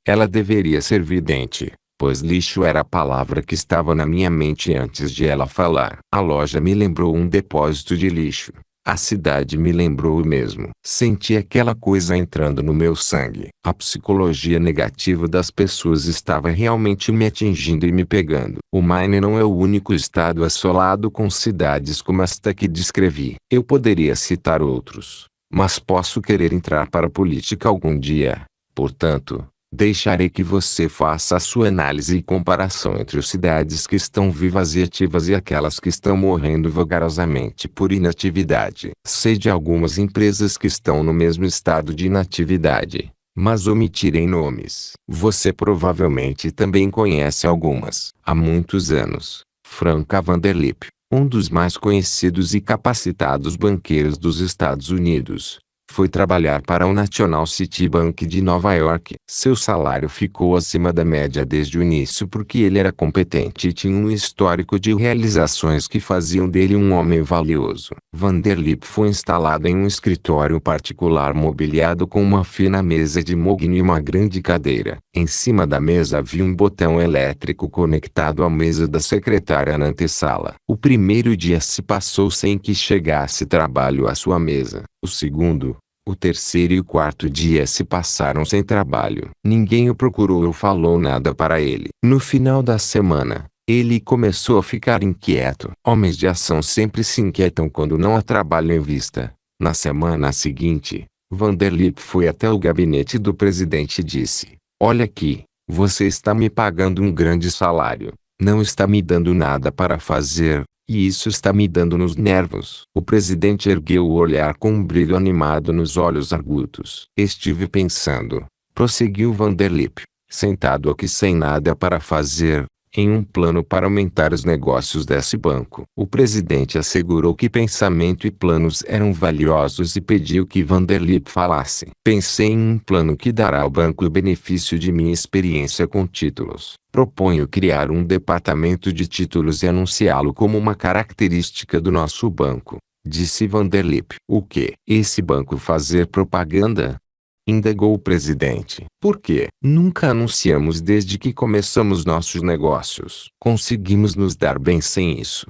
Ela deveria ser vidente, pois lixo era a palavra que estava na minha mente antes de ela falar. A loja me lembrou um depósito de lixo. A cidade me lembrou o mesmo. Senti aquela coisa entrando no meu sangue. A psicologia negativa das pessoas estava realmente me atingindo e me pegando. O Maine não é o único estado assolado com cidades como esta que descrevi. Eu poderia citar outros, mas posso querer entrar para a política algum dia. Portanto, deixarei que você faça a sua análise e comparação entre as cidades que estão vivas e ativas e aquelas que estão morrendo vagarosamente por inatividade. Sei de algumas empresas que estão no mesmo estado de inatividade, mas omitirei nomes. Você provavelmente também conhece algumas. Há muitos anos, Franca Vanderlip, um dos mais conhecidos e capacitados banqueiros dos Estados Unidos, foi trabalhar para o National City Bank de Nova York. Seu salário ficou acima da média desde o início porque ele era competente e tinha um histórico de realizações que faziam dele um homem valioso. Vanderlip foi instalado em um escritório particular mobiliado com uma fina mesa de mogno e uma grande cadeira. Em cima da mesa havia um botão elétrico conectado à mesa da secretária na antessala. O primeiro dia se passou sem que chegasse trabalho à sua mesa. O segundo, o terceiro e o quarto dia se passaram sem trabalho. Ninguém o procurou ou falou nada para ele. No final da semana, ele começou a ficar inquieto. Homens de ação sempre se inquietam quando não há trabalho em vista. Na semana seguinte, Vanderlip foi até o gabinete do presidente e disse: "Olha aqui, você está me pagando um grande salário, não está me dando nada para fazer. E isso está me dando nos nervos." O presidente ergueu o olhar com um brilho animado nos olhos argutos. "Estive pensando", prosseguiu Vanderlip, "sentado aqui sem nada para fazer, em um plano para aumentar os negócios desse banco." O presidente assegurou que pensamento e planos eram valiosos e pediu que Vanderlip falasse. "Pensei em um plano que dará ao banco o benefício de minha experiência com títulos. Proponho criar um departamento de títulos e anunciá-lo como uma característica do nosso banco", disse Vanderlip. "O quê? Esse banco fazer propaganda?" indagou o presidente. "Por quê? Nunca anunciamos desde que começamos nossos negócios. Conseguimos nos dar bem sem isso."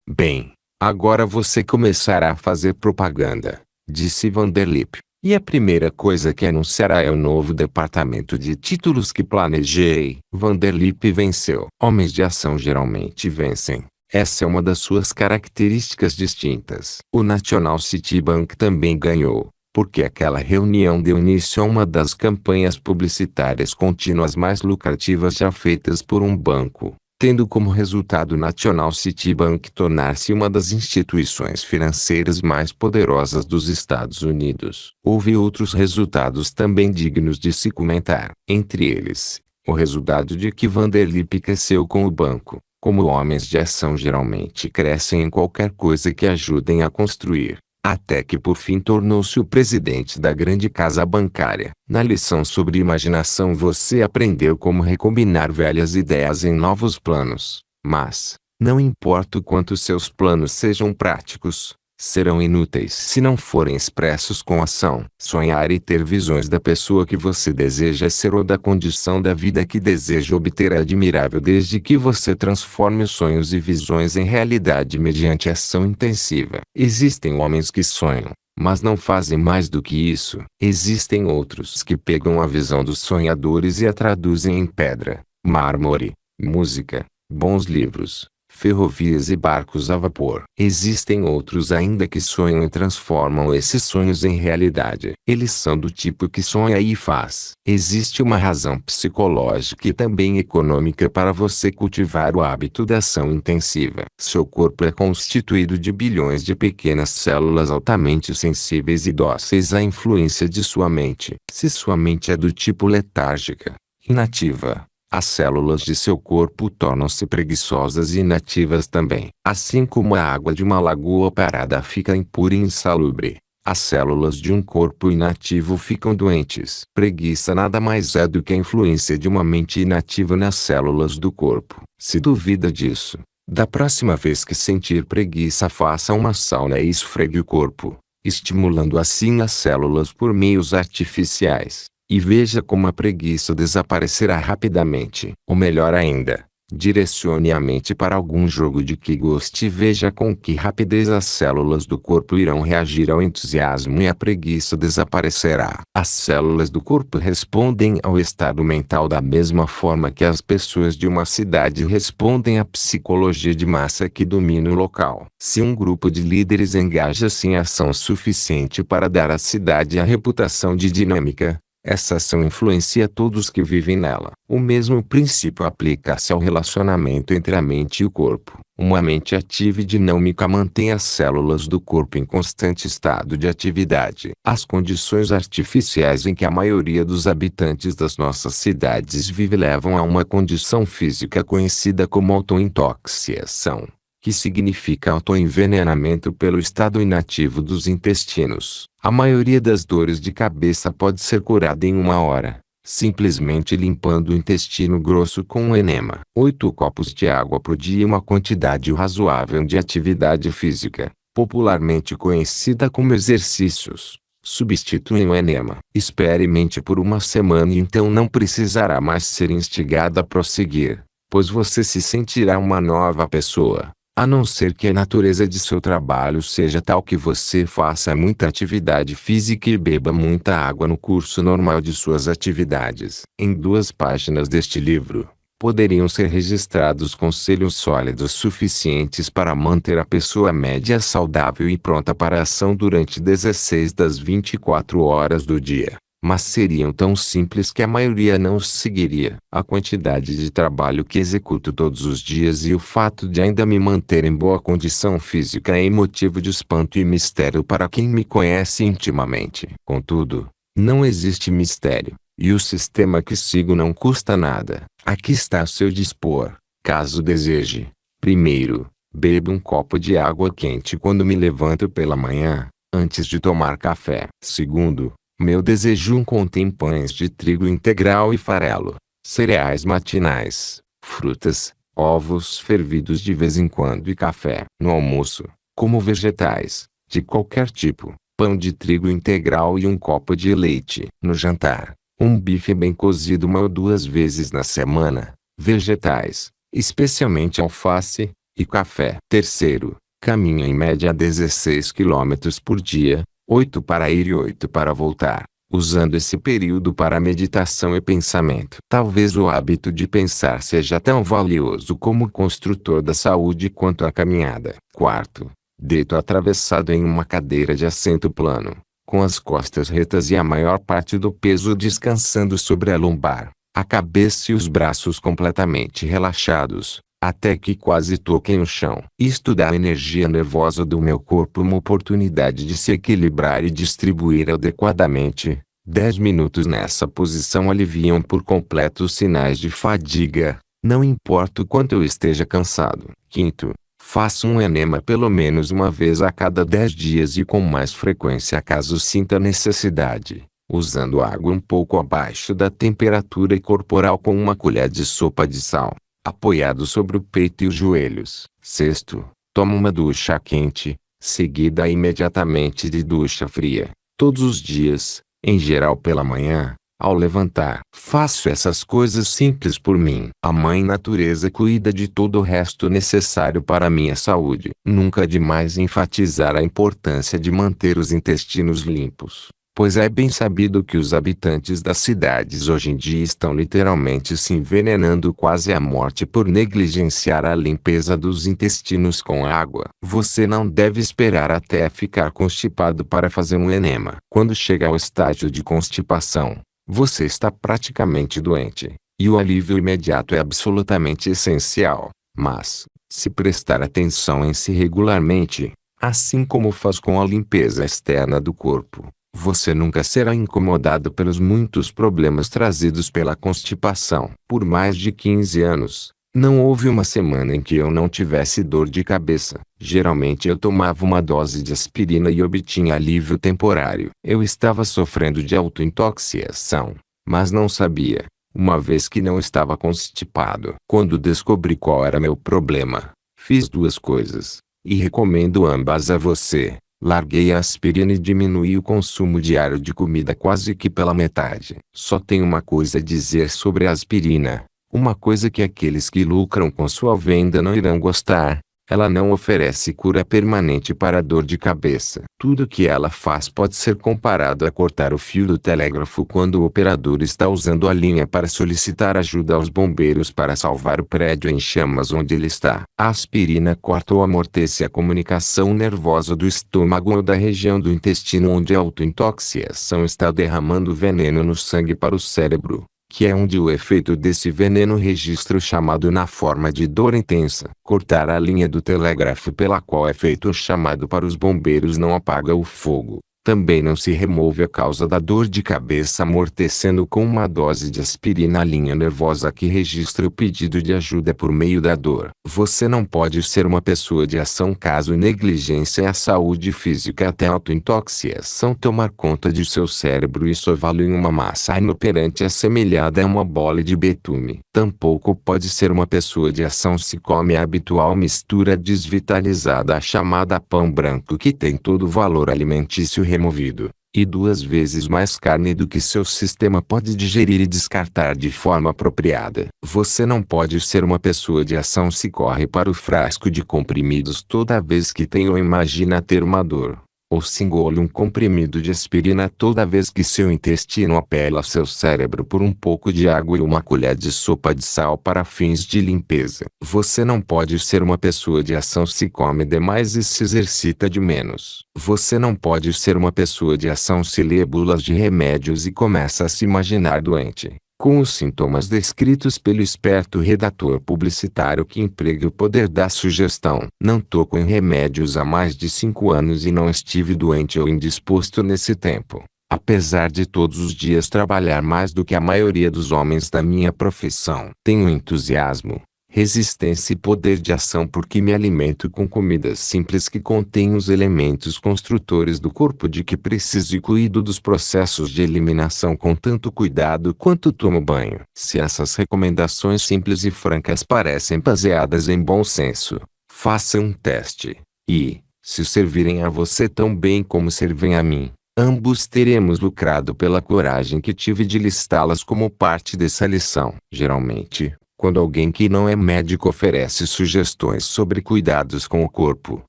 "Bem, agora você começará a fazer propaganda", disse Vanderlip. "E a primeira coisa que anunciará é o novo departamento de títulos que planejei." Vanderlip venceu. Homens de ação geralmente vencem. Essa é uma das suas características distintas. O National City Bank também ganhou, porque aquela reunião deu início a uma das campanhas publicitárias contínuas mais lucrativas já feitas por um banco, tendo como resultado o National City Bank tornar-se uma das instituições financeiras mais poderosas dos Estados Unidos. Houve outros resultados também dignos de se comentar. Entre eles, o resultado de que Vanderlip cresceu com o banco, como homens de ação geralmente crescem em qualquer coisa que ajudem a construir, até que por fim tornou-se o presidente da grande casa bancária. Na lição sobre imaginação você aprendeu como recombinar velhas ideias em novos planos, mas, não importa o quanto seus planos sejam práticos, serão inúteis se não forem expressos com ação. Sonhar e ter visões da pessoa que você deseja ser ou da condição da vida que deseja obter é admirável desde que você transforme os sonhos e visões em realidade mediante ação intensiva. Existem homens que sonham, mas não fazem mais do que isso. Existem outros que pegam a visão dos sonhadores e a traduzem em pedra, mármore, música, bons livros, ferrovias e barcos a vapor. Existem outros ainda que sonham e transformam esses sonhos em realidade. Eles são do tipo que sonha e faz. Existe uma razão psicológica e também econômica para você cultivar o hábito da ação intensiva. Seu corpo é constituído de bilhões de pequenas células altamente sensíveis e dóceis à influência de sua mente. Se sua mente é do tipo letárgica, inativa, as células de seu corpo tornam-se preguiçosas e inativas também. Assim como a água de uma lagoa parada fica impura e insalubre, as células de um corpo inativo ficam doentes. Preguiça nada mais é do que a influência de uma mente inativa nas células do corpo. Se duvida disso, da próxima vez que sentir preguiça, faça uma sauna e esfregue o corpo, estimulando assim as células por meios artificiais. E veja como a preguiça desaparecerá rapidamente. Ou melhor ainda, direcione a mente para algum jogo de que goste e veja com que rapidez as células do corpo irão reagir ao entusiasmo e a preguiça desaparecerá. As células do corpo respondem ao estado mental da mesma forma que as pessoas de uma cidade respondem à psicologia de massa que domina o local. Se um grupo de líderes engaja-se em ação suficiente para dar à cidade a reputação de dinâmica, essa ação influencia todos que vivem nela. O mesmo princípio aplica-se ao relacionamento entre a mente e o corpo. Uma mente ativa e dinâmica mantém as células do corpo em constante estado de atividade. As condições artificiais em que a maioria dos habitantes das nossas cidades vive levam a uma condição física conhecida como autointoxicação, que significa autoenvenenamento pelo estado inativo dos intestinos. A maioria das dores de cabeça pode ser curada em 1 hora, simplesmente limpando o intestino grosso com um enema. 8 copos de água por dia é uma quantidade razoável de atividade física, popularmente conhecida como exercícios, substituem o enema. Experimente por 1 semana e então não precisará mais ser instigado a prosseguir, pois você se sentirá uma nova pessoa. A não ser que a natureza de seu trabalho seja tal que você faça muita atividade física e beba muita água no curso normal de suas atividades. Em 2 páginas deste livro, poderiam ser registrados conselhos sólidos suficientes para manter a pessoa média saudável e pronta para a ação durante 16 das 24 horas do dia. Mas seriam tão simples que a maioria não os seguiria. A quantidade de trabalho que executo todos os dias e o fato de ainda me manter em boa condição física é motivo de espanto e mistério para quem me conhece intimamente. Contudo, não existe mistério, e o sistema que sigo não custa nada. Aqui está a seu dispor, caso deseje. Primeiro, bebo um copo de água quente quando me levanto pela manhã, antes de tomar café. Segundo, meu desejum contém pães de trigo integral e farelo, cereais matinais, frutas, ovos fervidos de vez em quando e café. No almoço, como vegetais, de qualquer tipo, pão de trigo integral e um copo de leite. No jantar, um bife bem cozido 1 ou 2 vezes na semana, vegetais, especialmente alface, e café. Terceiro, caminho em média 16 km por dia, 8 para ir e 8 para voltar, usando esse período para meditação e pensamento. Talvez o hábito de pensar seja tão valioso como construtor da saúde quanto a caminhada. Quarto, deito atravessado em uma cadeira de assento plano, com as costas retas e a maior parte do peso descansando sobre a lombar, a cabeça e os braços completamente relaxados, até que quase toquem o chão. Isto dá à energia nervosa do meu corpo uma oportunidade de se equilibrar e distribuir adequadamente. 10 minutos nessa posição aliviam por completo os sinais de fadiga, não importa o quanto eu esteja cansado. Quinto, faça um enema pelo menos 1 vez a cada 10 dias e com mais frequência caso sinta necessidade, usando água um pouco abaixo da temperatura corporal com 1 colher de sopa de sal, apoiado sobre o peito e os joelhos. Sexto, toma uma ducha quente, seguida imediatamente de ducha fria, todos os dias, em geral pela manhã, ao levantar. Faço essas coisas simples por mim. A Mãe Natureza cuida de todo o resto necessário para a minha saúde. Nunca é demais enfatizar a importância de manter os intestinos limpos. pois é bem sabido que os habitantes das cidades hoje em dia estão literalmente se envenenando quase à morte por negligenciar a limpeza dos intestinos com água. Você não deve esperar até ficar constipado para fazer um enema. Quando chega ao estágio de constipação, você está praticamente doente, e o alívio imediato é absolutamente essencial. Mas, se prestar atenção em si regularmente, assim como faz com a limpeza externa do corpo, você nunca será incomodado pelos muitos problemas trazidos pela constipação. Por mais de 15 anos, não houve uma semana em que eu não tivesse dor de cabeça. Geralmente eu tomava uma dose de aspirina e obtinha alívio temporário. Eu estava sofrendo de autointoxicação, mas não sabia, uma vez que não estava constipado. Quando descobri qual era meu problema, fiz duas coisas, e recomendo ambas a você. Larguei a aspirina e diminuí o consumo diário de comida quase que pela metade. Só tenho uma coisa a dizer sobre a aspirina, uma coisa que aqueles que lucram com sua venda não irão gostar: ela não oferece cura permanente para a dor de cabeça. Tudo que ela faz pode ser comparado a cortar o fio do telégrafo quando o operador está usando a linha para solicitar ajuda aos bombeiros para salvar o prédio em chamas onde ele está. A aspirina corta ou amortece a comunicação nervosa do estômago ou da região do intestino onde a autointoxicação está derramando veneno no sangue para o cérebro, que é onde o efeito desse veneno registra o chamado na forma de dor intensa. Cortar a linha do telégrafo pela qual é feito o chamado para os bombeiros não apaga o fogo. Também não se remove a causa da dor de cabeça amortecendo com uma dose de aspirina a linha nervosa que registra o pedido de ajuda por meio da dor. Você não pode ser uma pessoa de ação caso negligência a saúde física até a autointoxicação tomar conta de seu cérebro e sová-lo em uma massa inoperante assemelhada a uma bola de betume. Tampouco pode ser uma pessoa de ação se come a habitual mistura desvitalizada chamada pão branco que tem todo o valor alimentício removido, e 2 vezes mais carne do que seu sistema pode digerir e descartar de forma apropriada. Você não pode ser uma pessoa de ação se corre para o frasco de comprimidos toda vez que tem ou imagina ter uma dor, ou se engole um comprimido de aspirina toda vez que seu intestino apela a seu cérebro por um pouco de água e uma colher de sopa de sal para fins de limpeza. Você não pode ser uma pessoa de ação se come demais e se exercita de menos. Você não pode ser uma pessoa de ação se lê bulas de remédios e começa a se imaginar doente, com os sintomas descritos pelo esperto redator publicitário que emprega o poder da sugestão. Não toco em remédios há mais de 5 anos e não estive doente ou indisposto nesse tempo, apesar de todos os dias trabalhar mais do que a maioria dos homens da minha profissão. Tenho entusiasmo, resistência e poder de ação porque me alimento com comidas simples que contêm os elementos construtores do corpo de que preciso e cuido dos processos de eliminação com tanto cuidado quanto tomo banho. Se essas recomendações simples e francas parecem baseadas em bom senso, faça um teste, e, se servirem a você tão bem como servem a mim, ambos teremos lucrado pela coragem que tive de listá-las como parte dessa lição. Geralmente, quando alguém que não é médico oferece sugestões sobre cuidados com o corpo,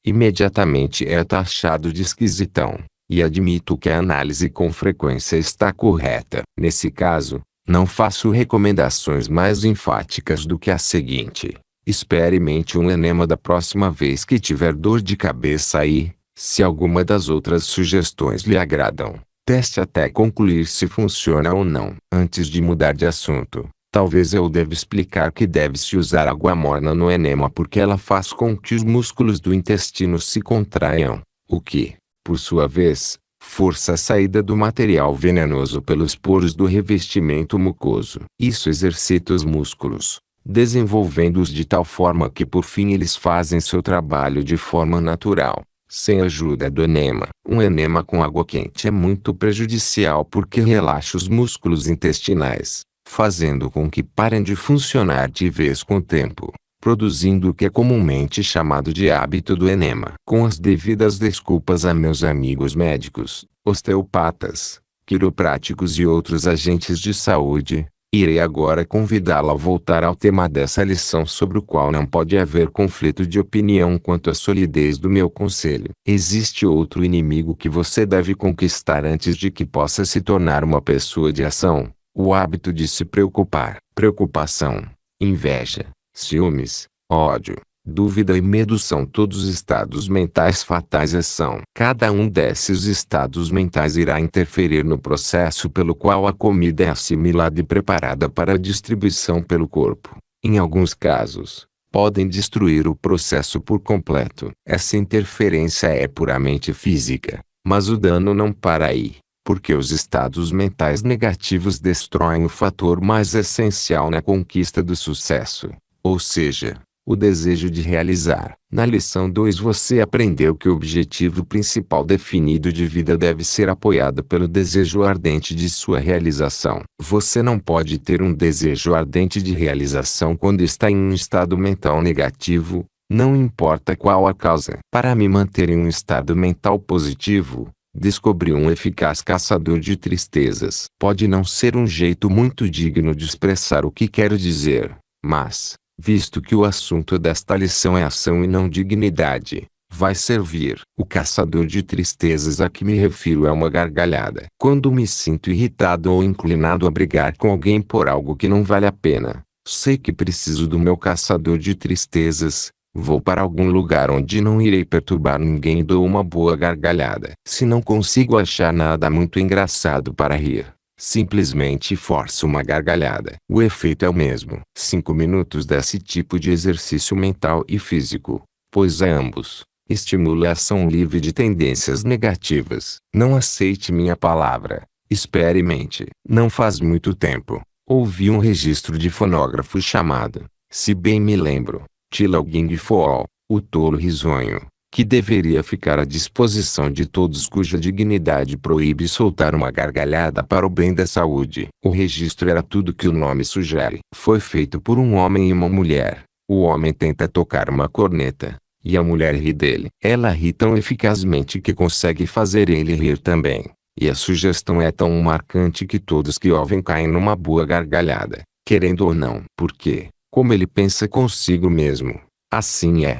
imediatamente é taxado de esquisitão, e admito que a análise com frequência está correta. Nesse caso, não faço recomendações mais enfáticas do que a seguinte: experimente um enema da próxima vez que tiver dor de cabeça e, se alguma das outras sugestões lhe agradam, teste até concluir se funciona ou não. Antes de mudar de assunto, talvez eu deva explicar que deve-se usar água morna no enema porque ela faz com que os músculos do intestino se contraiam, o que, por sua vez, força a saída do material venenoso pelos poros do revestimento mucoso. Isso exercita os músculos, desenvolvendo-os de tal forma que por fim eles fazem seu trabalho de forma natural, sem a ajuda do enema. Um enema com água quente é muito prejudicial porque relaxa os músculos intestinais, fazendo com que parem de funcionar de vez com o tempo, produzindo o que é comumente chamado de hábito do enema. Com as devidas desculpas a meus amigos médicos, osteopatas, quiropráticos e outros agentes de saúde, Irei agora convidá-la a voltar ao tema dessa lição, sobre o qual não pode haver conflito de opinião quanto à solidez do meu conselho. Existe outro inimigo que você deve conquistar antes de que possa se tornar uma pessoa de ação: o hábito de se preocupar. Preocupação, inveja, ciúmes, ódio, dúvida e medo são todos estados mentais fatais à ação. Cada um desses estados mentais irá interferir no processo pelo qual a comida é assimilada e preparada para a distribuição pelo corpo. Em alguns casos, podem destruir o processo por completo. Essa interferência é puramente física, mas o dano não para aí, porque os estados mentais negativos destroem o fator mais essencial na conquista do sucesso, ou seja, o desejo de realizar. Na lição 2 você aprendeu que o objetivo principal definido de vida deve ser apoiado pelo desejo ardente de sua realização. Você não pode ter um desejo ardente de realização quando está em um estado mental negativo, não importa qual a causa. Para me manter em um estado mental positivo, descobri um eficaz caçador de tristezas. Pode não ser um jeito muito digno de expressar o que quero dizer, mas, visto que o assunto desta lição é ação e não dignidade, vai servir. O caçador de tristezas a que me refiro é uma gargalhada. Quando me sinto irritado ou inclinado a brigar com alguém por algo que não vale a pena, sei que preciso do meu caçador de tristezas. Vou para algum lugar onde não irei perturbar ninguém e dou uma boa gargalhada. Se não consigo achar nada muito engraçado para rir, simplesmente forço uma gargalhada. O efeito é o mesmo. 5 minutos desse tipo de exercício mental e físico, pois é ambos, estimula a ação livre de tendências negativas. Não aceite minha palavra, experimente. Não faz muito tempo, ouvi um registro de fonógrafo chamado, se bem me lembro, Tila Ging Foal, o tolo risonho, que deveria ficar à disposição de todos cuja dignidade proíbe soltar uma gargalhada para o bem da saúde. O registro era tudo que o nome sugere. Foi feito por um homem e uma mulher. O homem tenta tocar uma corneta, e a mulher ri dele. Ela ri tão eficazmente que consegue fazer ele rir também. E a sugestão é tão marcante que todos que ouvem caem numa boa gargalhada, querendo ou não. Porque, como ele pensa consigo mesmo, assim é.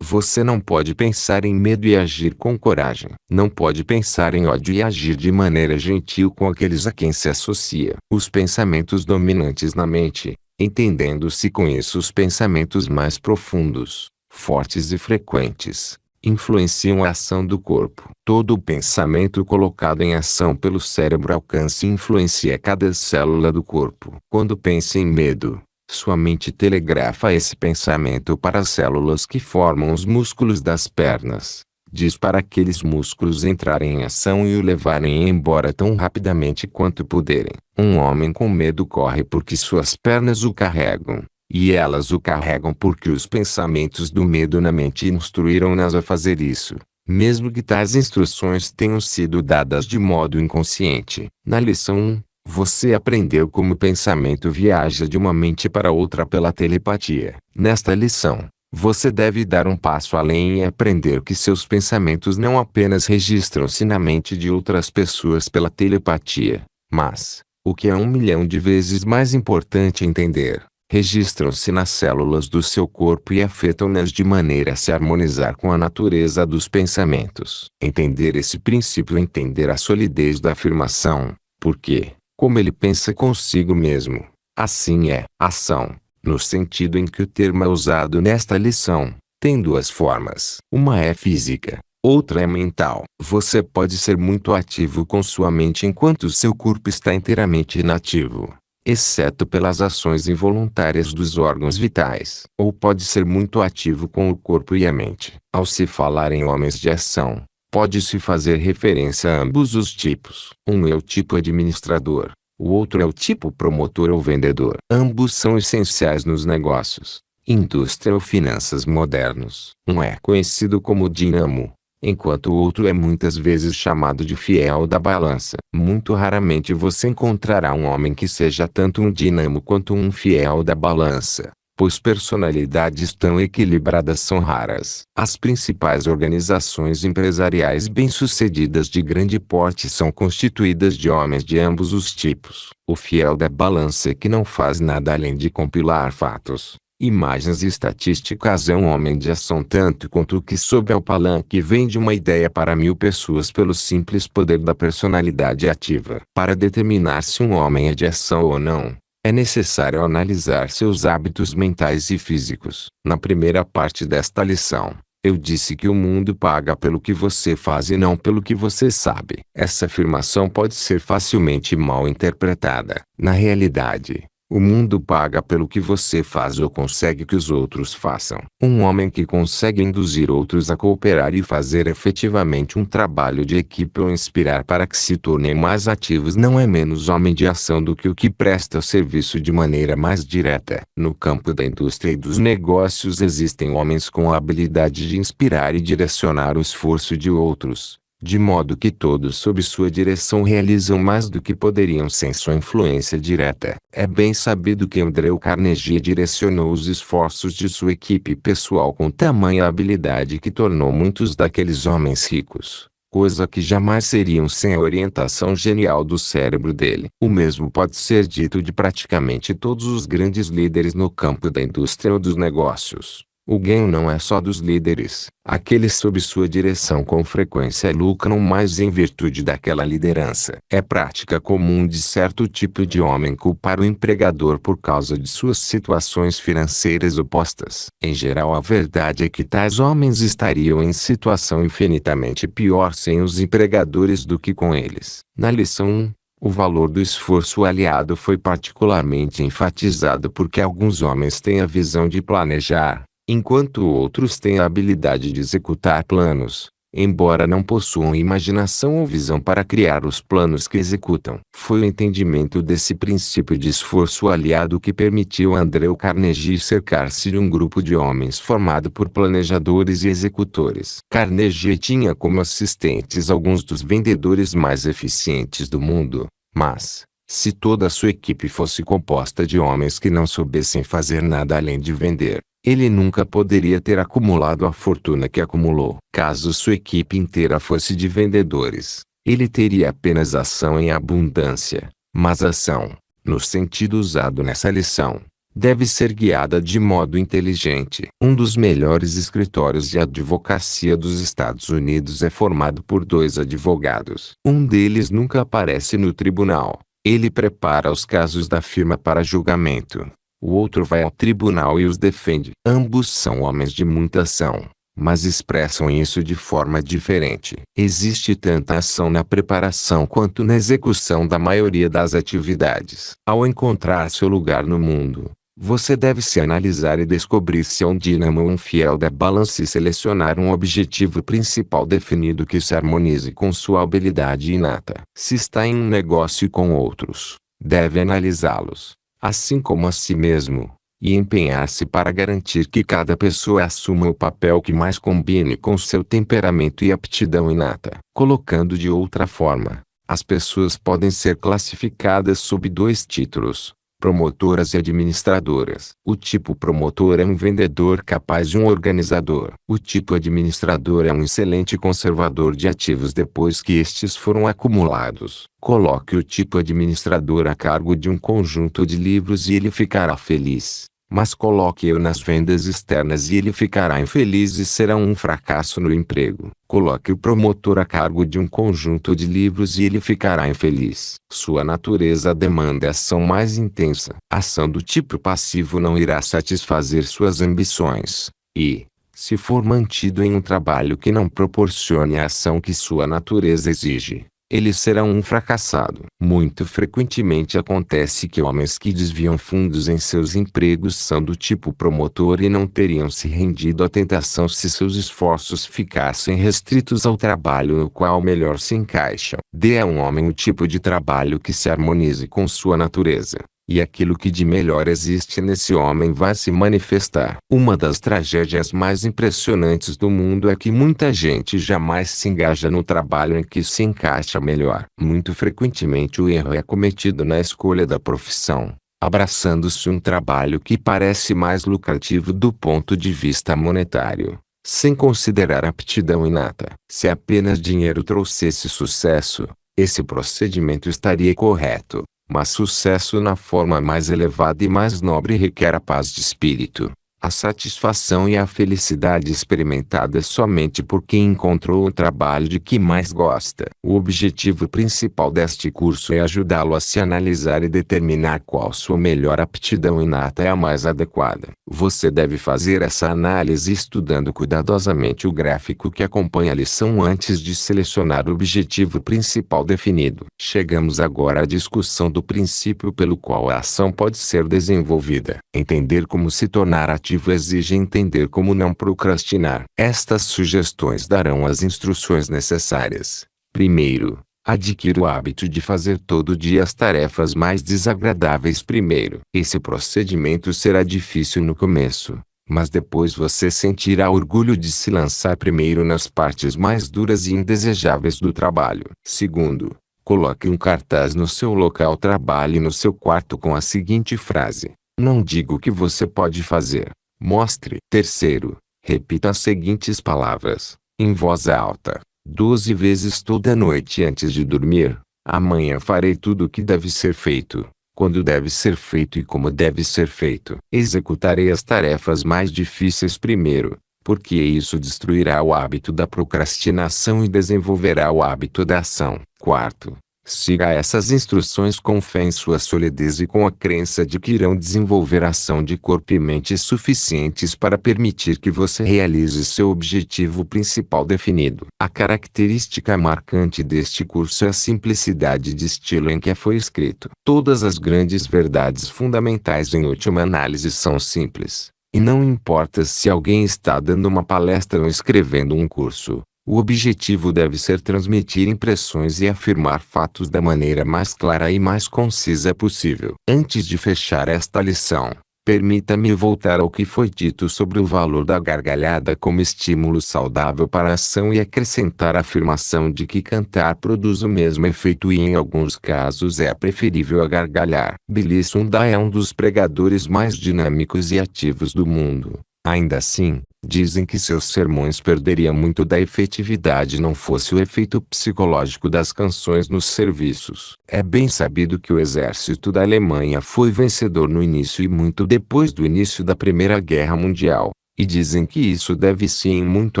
Você não pode pensar em medo e agir com coragem. Não pode pensar em ódio e agir de maneira gentil com aqueles a quem se associa. Os pensamentos dominantes na mente, entendendo-se com isso os pensamentos mais profundos, fortes e frequentes, influenciam a ação do corpo. Todo pensamento colocado em ação pelo cérebro alcança e influencia cada célula do corpo. Quando pensa em medo, sua mente telegrafa esse pensamento para as células que formam os músculos das pernas. Diz para aqueles músculos entrarem em ação e o levarem embora tão rapidamente quanto puderem. Um homem com medo corre porque suas pernas o carregam, e elas o carregam porque os pensamentos do medo na mente instruíram-nas a fazer isso, mesmo que tais instruções tenham sido dadas de modo inconsciente. Na lição 1, você aprendeu como o pensamento viaja de uma mente para outra pela telepatia. Nesta lição, você deve dar um passo além e aprender que seus pensamentos não apenas registram-se na mente de outras pessoas pela telepatia, mas, o que é 1.000.000 de vezes mais importante entender, registram-se nas células do seu corpo e afetam-nas de maneira a se harmonizar com a natureza dos pensamentos. Entender esse princípio é entender a solidez da afirmação, porque, como ele pensa consigo mesmo, assim é. Ação, no sentido em que o termo é usado nesta lição, tem duas formas. Uma é física, outra é mental. Você pode ser muito ativo com sua mente enquanto seu corpo está inteiramente inativo, exceto pelas ações involuntárias dos órgãos vitais. Ou pode ser muito ativo com o corpo e a mente. Ao se falar em homens de ação, pode-se fazer referência a ambos os tipos. Um é o tipo administrador, o outro é o tipo promotor ou vendedor. Ambos são essenciais nos negócios, indústria ou finanças modernos. Um é conhecido como dinamo, enquanto o outro é muitas vezes chamado de fiel da balança. Muito raramente você encontrará um homem que seja tanto um dinamo quanto um fiel da balança, pois personalidades tão equilibradas são raras. As principais organizações empresariais bem-sucedidas de grande porte são constituídas de homens de ambos os tipos. O fiel da balança que não faz nada além de compilar fatos, imagens e estatísticas é um homem de ação tanto quanto o que sob ao palanque vende uma ideia para 1000 pessoas pelo simples poder da personalidade ativa. Para determinar se um homem é de ação ou não, é necessário analisar seus hábitos mentais e físicos. Na primeira parte desta lição, eu disse que o mundo paga pelo que você faz e não pelo que você sabe. Essa afirmação pode ser facilmente mal interpretada. Na realidade, o mundo paga pelo que você faz ou consegue que os outros façam. Um homem que consegue induzir outros a cooperar e fazer efetivamente um trabalho de equipe ou inspirar para que se tornem mais ativos não é menos homem de ação do que o que presta serviço de maneira mais direta. No campo da indústria e dos negócios existem homens com a habilidade de inspirar e direcionar o esforço de outros, de modo que todos sob sua direção realizam mais do que poderiam sem sua influência direta. É bem sabido que Andrew Carnegie direcionou os esforços de sua equipe pessoal com tamanha habilidade que tornou muitos daqueles homens ricos, coisa que jamais seriam sem a orientação genial do cérebro dele. O mesmo pode ser dito de praticamente todos os grandes líderes no campo da indústria ou dos negócios. O ganho não é só dos líderes. Aqueles sob sua direção com frequência lucram mais em virtude daquela liderança. É prática comum de certo tipo de homem culpar o empregador por causa de suas situações financeiras opostas. Em geral, a verdade é que tais homens estariam em situação infinitamente pior sem os empregadores do que com eles. Na lição 1, o valor do esforço aliado foi particularmente enfatizado porque alguns homens têm a visão de planejar, enquanto outros têm a habilidade de executar planos, embora não possuam imaginação ou visão para criar os planos que executam. Foi o entendimento desse princípio de esforço aliado que permitiu a Andrew Carnegie cercar-se de um grupo de homens formado por planejadores e executores. Carnegie tinha como assistentes alguns dos vendedores mais eficientes do mundo, mas, se toda a sua equipe fosse composta de homens que não soubessem fazer nada além de vender, ele nunca poderia ter acumulado a fortuna que acumulou. Caso sua equipe inteira fosse de vendedores, ele teria apenas ação em abundância. Mas ação, no sentido usado nessa lição, deve ser guiada de modo inteligente. Um dos melhores escritórios de advocacia dos Estados Unidos é formado por 2 advogados. Um deles nunca aparece no tribunal. Ele prepara os casos da firma para julgamento. O outro vai ao tribunal e os defende. Ambos são homens de muita ação, mas expressam isso de forma diferente. Existe tanta ação na preparação quanto na execução da maioria das atividades. Ao encontrar seu lugar no mundo, você deve se analisar e descobrir se é um dínamo ou um fiel da balança e selecionar um objetivo principal definido que se harmonize com sua habilidade inata. Se está em um negócio com outros, deve analisá-los, assim como a si mesmo, e empenhar-se para garantir que cada pessoa assuma o papel que mais combine com seu temperamento e aptidão inata. Colocando de outra forma, as pessoas podem ser classificadas sob 2 títulos: promotoras e administradoras. O tipo promotor é um vendedor capaz de um organizador. O tipo administrador é um excelente conservador de ativos depois que estes foram acumulados. Coloque o tipo administrador a cargo de um conjunto de livros e ele ficará feliz. Mas coloque-o nas vendas externas e ele ficará infeliz e será um fracasso no emprego. Coloque o promotor a cargo de um conjunto de livros e ele ficará infeliz. Sua natureza demanda ação mais intensa. A ação do tipo passivo não irá satisfazer suas ambições, e, se for mantido em um trabalho que não proporcione a ação que sua natureza exige, ele será um fracassado. Muito frequentemente acontece que homens que desviam fundos em seus empregos são do tipo promotor e não teriam se rendido à tentação se seus esforços ficassem restritos ao trabalho no qual melhor se encaixam. Dê a um homem o tipo de trabalho que se harmonize com sua natureza, e aquilo que de melhor existe nesse homem vai se manifestar. Uma das tragédias mais impressionantes do mundo é que muita gente jamais se engaja no trabalho em que se encaixa melhor. Muito frequentemente o erro é cometido na escolha da profissão, abraçando-se um trabalho que parece mais lucrativo do ponto de vista monetário, sem considerar aptidão inata. Se apenas dinheiro trouxesse sucesso, esse procedimento estaria correto, mas sucesso na forma mais elevada e mais nobre requer a paz de espírito, a satisfação e a felicidade experimentadas somente por quem encontrou o trabalho de que mais gosta. O objetivo principal deste curso é ajudá-lo a se analisar e determinar qual sua melhor aptidão inata é a mais adequada. Você deve fazer essa análise estudando cuidadosamente o gráfico que acompanha a lição antes de selecionar o objetivo principal definido. Chegamos agora à discussão do princípio pelo qual a ação pode ser desenvolvida. Entender como se tornar ativo exige entender como não procrastinar. Estas sugestões darão as instruções necessárias. Primeiro, adquira o hábito de fazer todo dia as tarefas mais desagradáveis primeiro. Esse procedimento será difícil no começo, mas depois você sentirá orgulho de se lançar primeiro nas partes mais duras e indesejáveis do trabalho. Segundo, coloque um cartaz no seu local de trabalho e no seu quarto com a seguinte frase: não diga o que você pode fazer, mostre. Terceiro, repita as seguintes palavras, em voz alta, 12 vezes toda noite antes de dormir: amanhã farei tudo o que deve ser feito, quando deve ser feito e como deve ser feito. Executarei as tarefas mais difíceis primeiro, porque isso destruirá o hábito da procrastinação e desenvolverá o hábito da ação. Quarto, siga essas instruções com fé em sua solidez e com a crença de que irão desenvolver ação de corpo e mente suficientes para permitir que você realize seu objetivo principal definido. A característica marcante deste curso é a simplicidade de estilo em que foi escrito. Todas as grandes verdades fundamentais em última análise são simples, e não importa se alguém está dando uma palestra ou escrevendo um curso. O objetivo deve ser transmitir impressões e afirmar fatos da maneira mais clara e mais concisa possível. Antes de fechar esta lição, permita-me voltar ao que foi dito sobre o valor da gargalhada como estímulo saudável para a ação e acrescentar a afirmação de que cantar produz o mesmo efeito e em alguns casos é preferível a gargalhar. Billy Sunday é um dos pregadores mais dinâmicos e ativos do mundo. Ainda assim, dizem que seus sermões perderiam muito da efetividade não fosse o efeito psicológico das canções nos serviços. É bem sabido que o exército da Alemanha foi vencedor no início e muito depois do início da Primeira Guerra Mundial, e dizem que isso deve-se em muito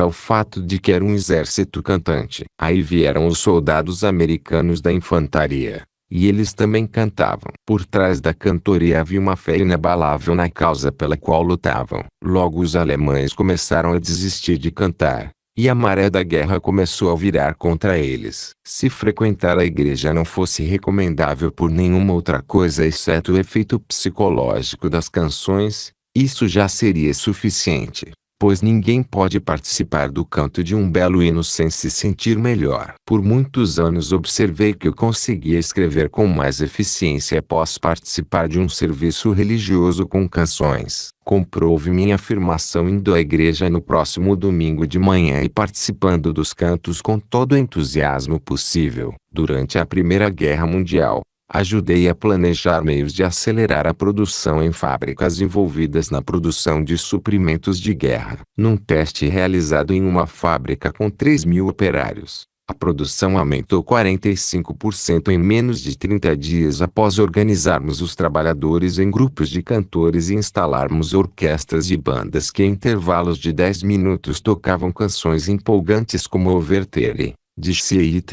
ao fato de que era um exército cantante. Aí vieram os soldados americanos da infantaria, e eles também cantavam. Por trás da cantoria havia uma fé inabalável na causa pela qual lutavam. Logo os alemães começaram a desistir de cantar, e a maré da guerra começou a virar contra eles. Se frequentar a igreja não fosse recomendável por nenhuma outra coisa exceto o efeito psicológico das canções, isso já seria suficiente, pois ninguém pode participar do canto de um belo hino sem se sentir melhor. Por muitos anos observei que eu conseguia escrever com mais eficiência após participar de um serviço religioso com canções. Comprove minha afirmação indo à igreja no próximo domingo de manhã e participando dos cantos com todo o entusiasmo possível. Durante a Primeira Guerra Mundial, ajudei a planejar meios de acelerar a produção em fábricas envolvidas na produção de suprimentos de guerra. Num teste realizado em uma fábrica com 3.000 operários, a produção aumentou 45% em menos de 30 dias após organizarmos os trabalhadores em grupos de cantores e instalarmos orquestras e bandas que em intervalos de 10 minutos tocavam canções empolgantes como Overture, Disse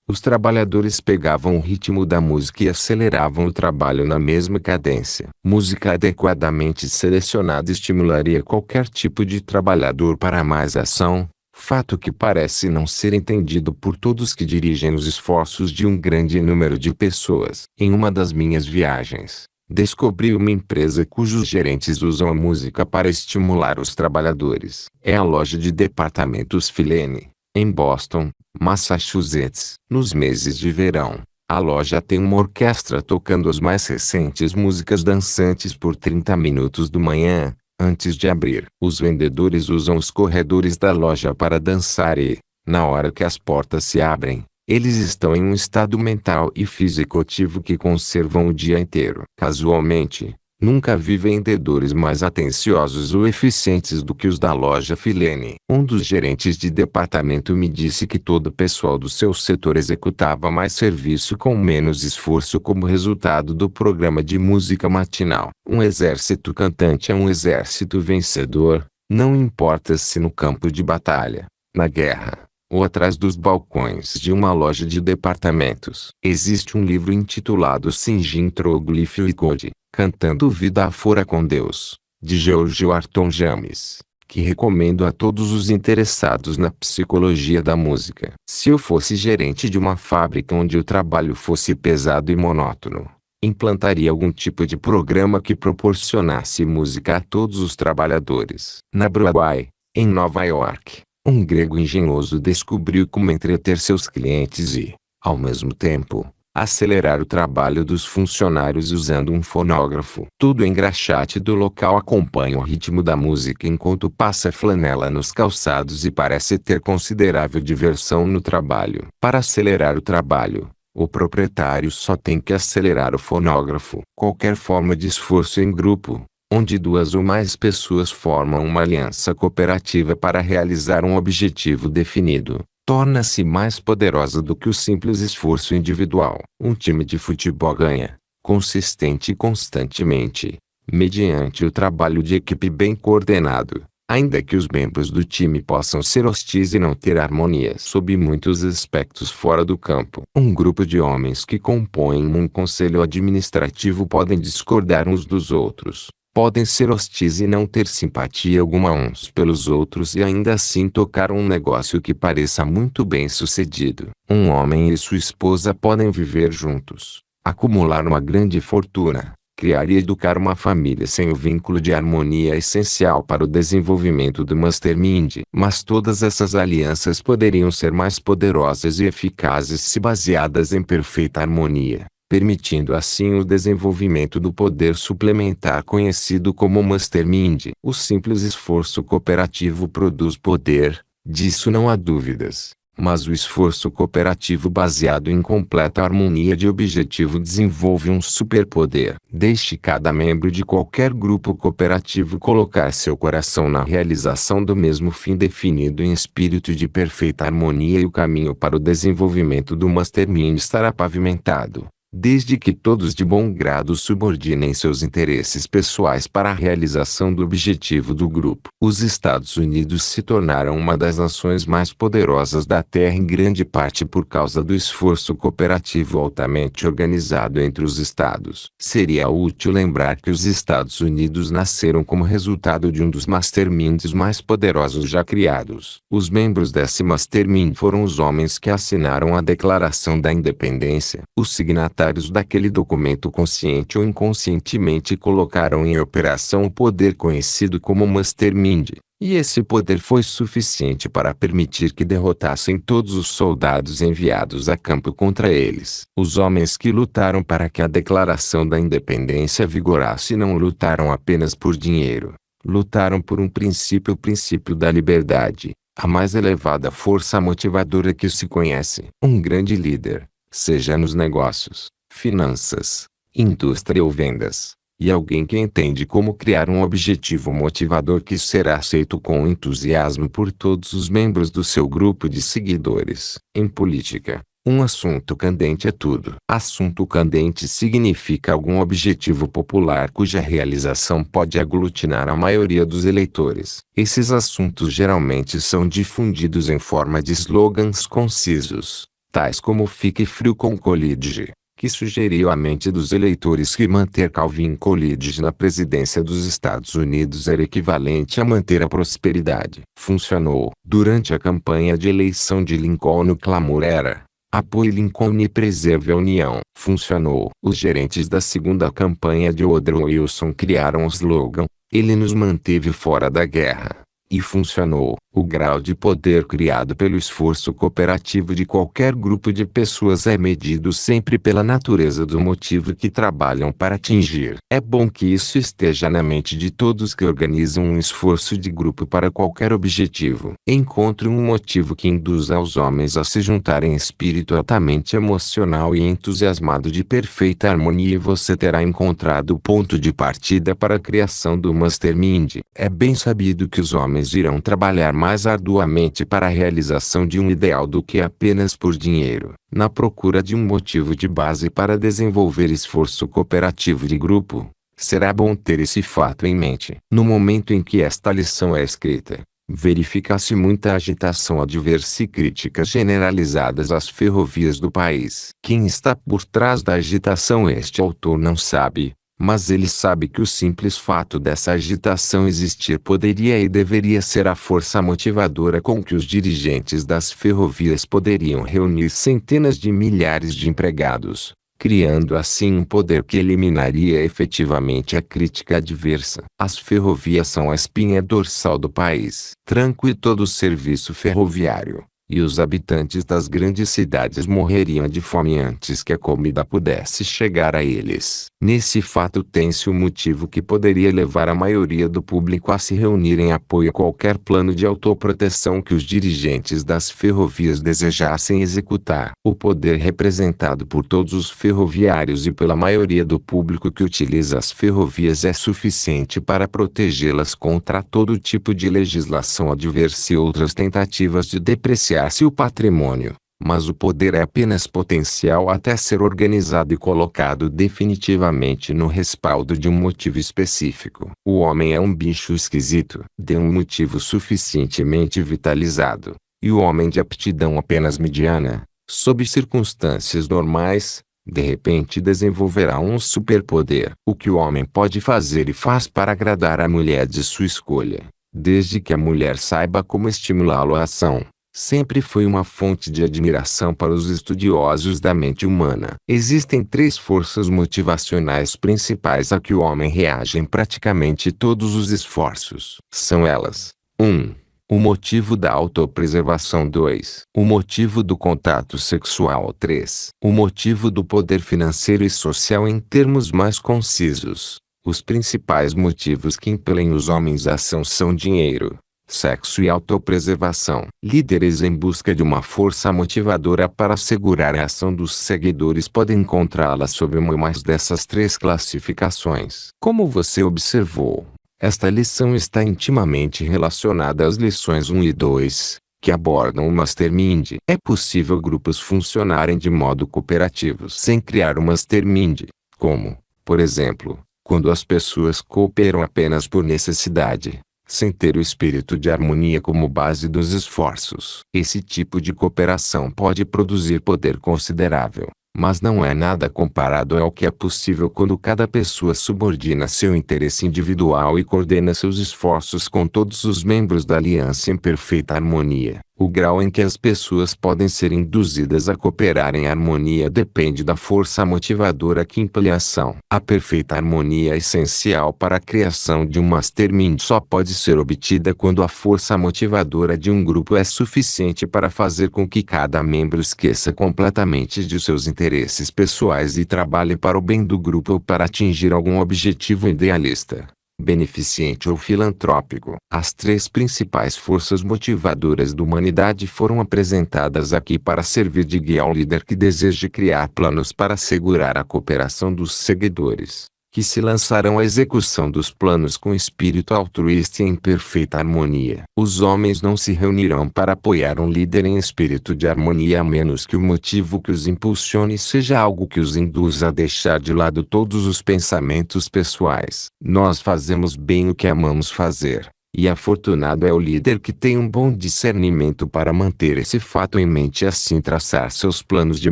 Os trabalhadores pegavam o ritmo da música e aceleravam o trabalho na mesma cadência. Música adequadamente selecionada estimularia qualquer tipo de trabalhador para mais ação, fato que parece não ser entendido por todos que dirigem os esforços de um grande número de pessoas. Em uma das minhas viagens, descobri uma empresa cujos gerentes usam a música para estimular os trabalhadores. É a loja de departamentos Filene, em Boston, Massachusetts. Nos meses de verão, a loja tem uma orquestra tocando as mais recentes músicas dançantes por 30 minutos da manhã, antes de abrir. Os vendedores usam os corredores da loja para dançar e, na hora que as portas se abrem, Eles estão em um estado mental e físico ativo que conservam o dia inteiro. Casualmente, nunca vi vendedores mais atenciosos ou eficientes do que os da loja Filene. Um dos gerentes de departamento me disse que todo o pessoal do seu setor executava mais serviço com menos esforço como resultado do programa de música matinal. Um exército cantante é um exército vencedor, não importa se no campo de batalha, na guerra, ou atrás dos balcões de uma loja de departamentos. Existe um livro intitulado Singin Troglifio e Code, Cantando Vida Afora com Deus, de George Wharton James, que recomendo a todos os interessados na psicologia da música. Se eu fosse gerente de uma fábrica onde o trabalho fosse pesado e monótono, implantaria algum tipo de programa que proporcionasse música a todos os trabalhadores. Na Broadway, em Nova York, um grego engenhoso descobriu como entreter seus clientes e, ao mesmo tempo, acelerar o trabalho dos funcionários usando um fonógrafo. Todo engraxate do local acompanha o ritmo da música enquanto passa flanela nos calçados e parece ter considerável diversão no trabalho. Para acelerar o trabalho, o proprietário só tem que acelerar o fonógrafo. Qualquer forma de esforço em grupo, onde duas ou mais pessoas formam uma aliança cooperativa para realizar um objetivo definido, torna-se mais poderosa do que o simples esforço individual. Um time de futebol ganha, consistente e constantemente, mediante o trabalho de equipe bem coordenado, ainda que os membros do time possam ser hostis e não ter harmonia sob muitos aspectos fora do campo. Um grupo de homens que compõem um conselho administrativo podem discordar uns dos outros, podem ser hostis e não ter simpatia alguma uns pelos outros e ainda assim tocar um negócio que pareça muito bem sucedido. Um homem e sua esposa podem viver juntos, acumular uma grande fortuna, criar e educar uma família sem o vínculo de harmonia essencial para o desenvolvimento do mastermind. Mas todas essas alianças poderiam ser mais poderosas e eficazes se baseadas em perfeita harmonia, permitindo assim o desenvolvimento do poder suplementar conhecido como mastermind. O simples esforço cooperativo produz poder, disso não há dúvidas. Mas o esforço cooperativo baseado em completa harmonia de objetivo desenvolve um superpoder. Deixe cada membro de qualquer grupo cooperativo colocar seu coração na realização do mesmo fim definido em espírito de perfeita harmonia e o caminho para o desenvolvimento do mastermind estará pavimentado, desde que todos de bom grado subordinem seus interesses pessoais para a realização do objetivo do grupo. Os Estados Unidos se tornaram uma das nações mais poderosas da Terra em grande parte por causa do esforço cooperativo altamente organizado entre os estados. Seria útil lembrar que os Estados Unidos nasceram como resultado de um dos masterminds mais poderosos já criados. Os membros desse mastermind foram os homens que assinaram a Declaração da Independência. Os signatários daquele documento consciente ou inconscientemente colocaram em operação o poder conhecido como mastermind, e esse poder foi suficiente para permitir que derrotassem todos os soldados enviados a campo contra eles. Os homens que lutaram para que a Declaração da Independência vigorasse não lutaram apenas por dinheiro, lutaram por um princípio, o princípio da liberdade, a mais elevada força motivadora que se conhece. Um grande líder, seja nos negócios, finanças, indústria ou vendas, e alguém que entende como criar um objetivo motivador que será aceito com entusiasmo por todos os membros do seu grupo de seguidores. Em política, um assunto candente é tudo. Assunto candente significa algum objetivo popular cuja realização pode aglutinar a maioria dos eleitores. Esses assuntos geralmente são difundidos em forma de slogans concisos, tais como "Fique frio com Coolidge", que sugeriu à mente dos eleitores que manter Calvin Coolidge na presidência dos Estados Unidos era equivalente a manter a prosperidade. Funcionou. Durante a campanha de eleição de Lincoln, o clamor era: "Apoie Lincoln e preserve a União". Funcionou. Os gerentes da segunda campanha de Woodrow Wilson criaram o slogan: "Ele nos manteve fora da guerra". E funcionou. O grau de poder criado pelo esforço cooperativo de qualquer grupo de pessoas é medido sempre pela natureza do motivo que trabalham para atingir. É bom que isso esteja na mente de todos que organizam um esforço de grupo para qualquer objetivo. Encontre um motivo que induza os homens a se juntarem em espírito altamente emocional e entusiasmado de perfeita harmonia e você terá encontrado o ponto de partida para a criação do Mastermind. É bem sabido que os homens irão trabalhar mais arduamente para a realização de um ideal do que apenas por dinheiro. Na procura de um motivo de base para desenvolver esforço cooperativo de grupo, será bom ter esse fato em mente. No momento em que esta lição é escrita, verifica-se muita agitação adversa e críticas generalizadas às ferrovias do país. Quem está por trás da agitação este autor não sabe, mas ele sabe que o simples fato dessa agitação existir poderia e deveria ser a força motivadora com que os dirigentes das ferrovias poderiam reunir centenas de milhares de empregados, criando assim um poder que eliminaria efetivamente a crítica adversa. As ferrovias são a espinha dorsal do país. Tranco e todo o serviço ferroviário, e os habitantes das grandes cidades morreriam de fome antes que a comida pudesse chegar a eles. Nesse fato tem-se o motivo que poderia levar a maioria do público a se reunir em apoio a qualquer plano de autoproteção que os dirigentes das ferrovias desejassem executar. O poder representado por todos os ferroviários e pela maioria do público que utiliza as ferrovias é suficiente para protegê-las contra todo tipo de legislação adversa e outras tentativas de depreciar-se o patrimônio. Mas o poder é apenas potencial até ser organizado e colocado definitivamente no respaldo de um motivo específico. O homem é um bicho esquisito. De um motivo suficientemente vitalizado, e o homem de aptidão apenas mediana, sob circunstâncias normais, de repente desenvolverá um superpoder. O que o homem pode fazer e faz para agradar a mulher de sua escolha, desde que a mulher saiba como estimulá-lo à ação, sempre foi uma fonte de admiração para os estudiosos da mente humana. Existem três forças motivacionais principais a que o homem reage em praticamente todos os esforços. São elas: 1. O motivo da autopreservação. 2. O motivo do contato sexual. 3. O motivo do poder financeiro e social. Em termos mais concisos, os principais motivos que impelem os homens à ação são dinheiro, sexo e autopreservação. Líderes em busca de uma força motivadora para assegurar a ação dos seguidores podem encontrá-la sob uma ou mais dessas três classificações. Como você observou, esta lição está intimamente relacionada às lições 1 e 2, que abordam o Mastermind. É possível grupos funcionarem de modo cooperativo sem criar um Mastermind, como, por exemplo, quando as pessoas cooperam apenas por necessidade, sem ter o espírito de harmonia como base dos esforços. Esse tipo de cooperação pode produzir poder considerável, mas não é nada comparado ao que é possível quando cada pessoa subordina seu interesse individual e coordena seus esforços com todos os membros da aliança em perfeita harmonia. O grau em que as pessoas podem ser induzidas a cooperar em harmonia depende da força motivadora que impele a ação. A perfeita harmonia é essencial para a criação de um Mastermind. Só pode ser obtida quando a força motivadora de um grupo é suficiente para fazer com que cada membro esqueça completamente de seus interesses pessoais e trabalhe para o bem do grupo ou para atingir algum objetivo idealista, beneficente ou filantrópico. As três principais forças motivadoras da humanidade foram apresentadas aqui para servir de guia ao líder que deseja criar planos para assegurar a cooperação dos seguidores, que se lançarão à execução dos planos com espírito altruísta e em perfeita harmonia. Os homens não se reunirão para apoiar um líder em espírito de harmonia a menos que o motivo que os impulsione seja algo que os induza a deixar de lado todos os pensamentos pessoais. Nós fazemos bem o que amamos fazer, e afortunado é o líder que tem um bom discernimento para manter esse fato em mente e assim traçar seus planos de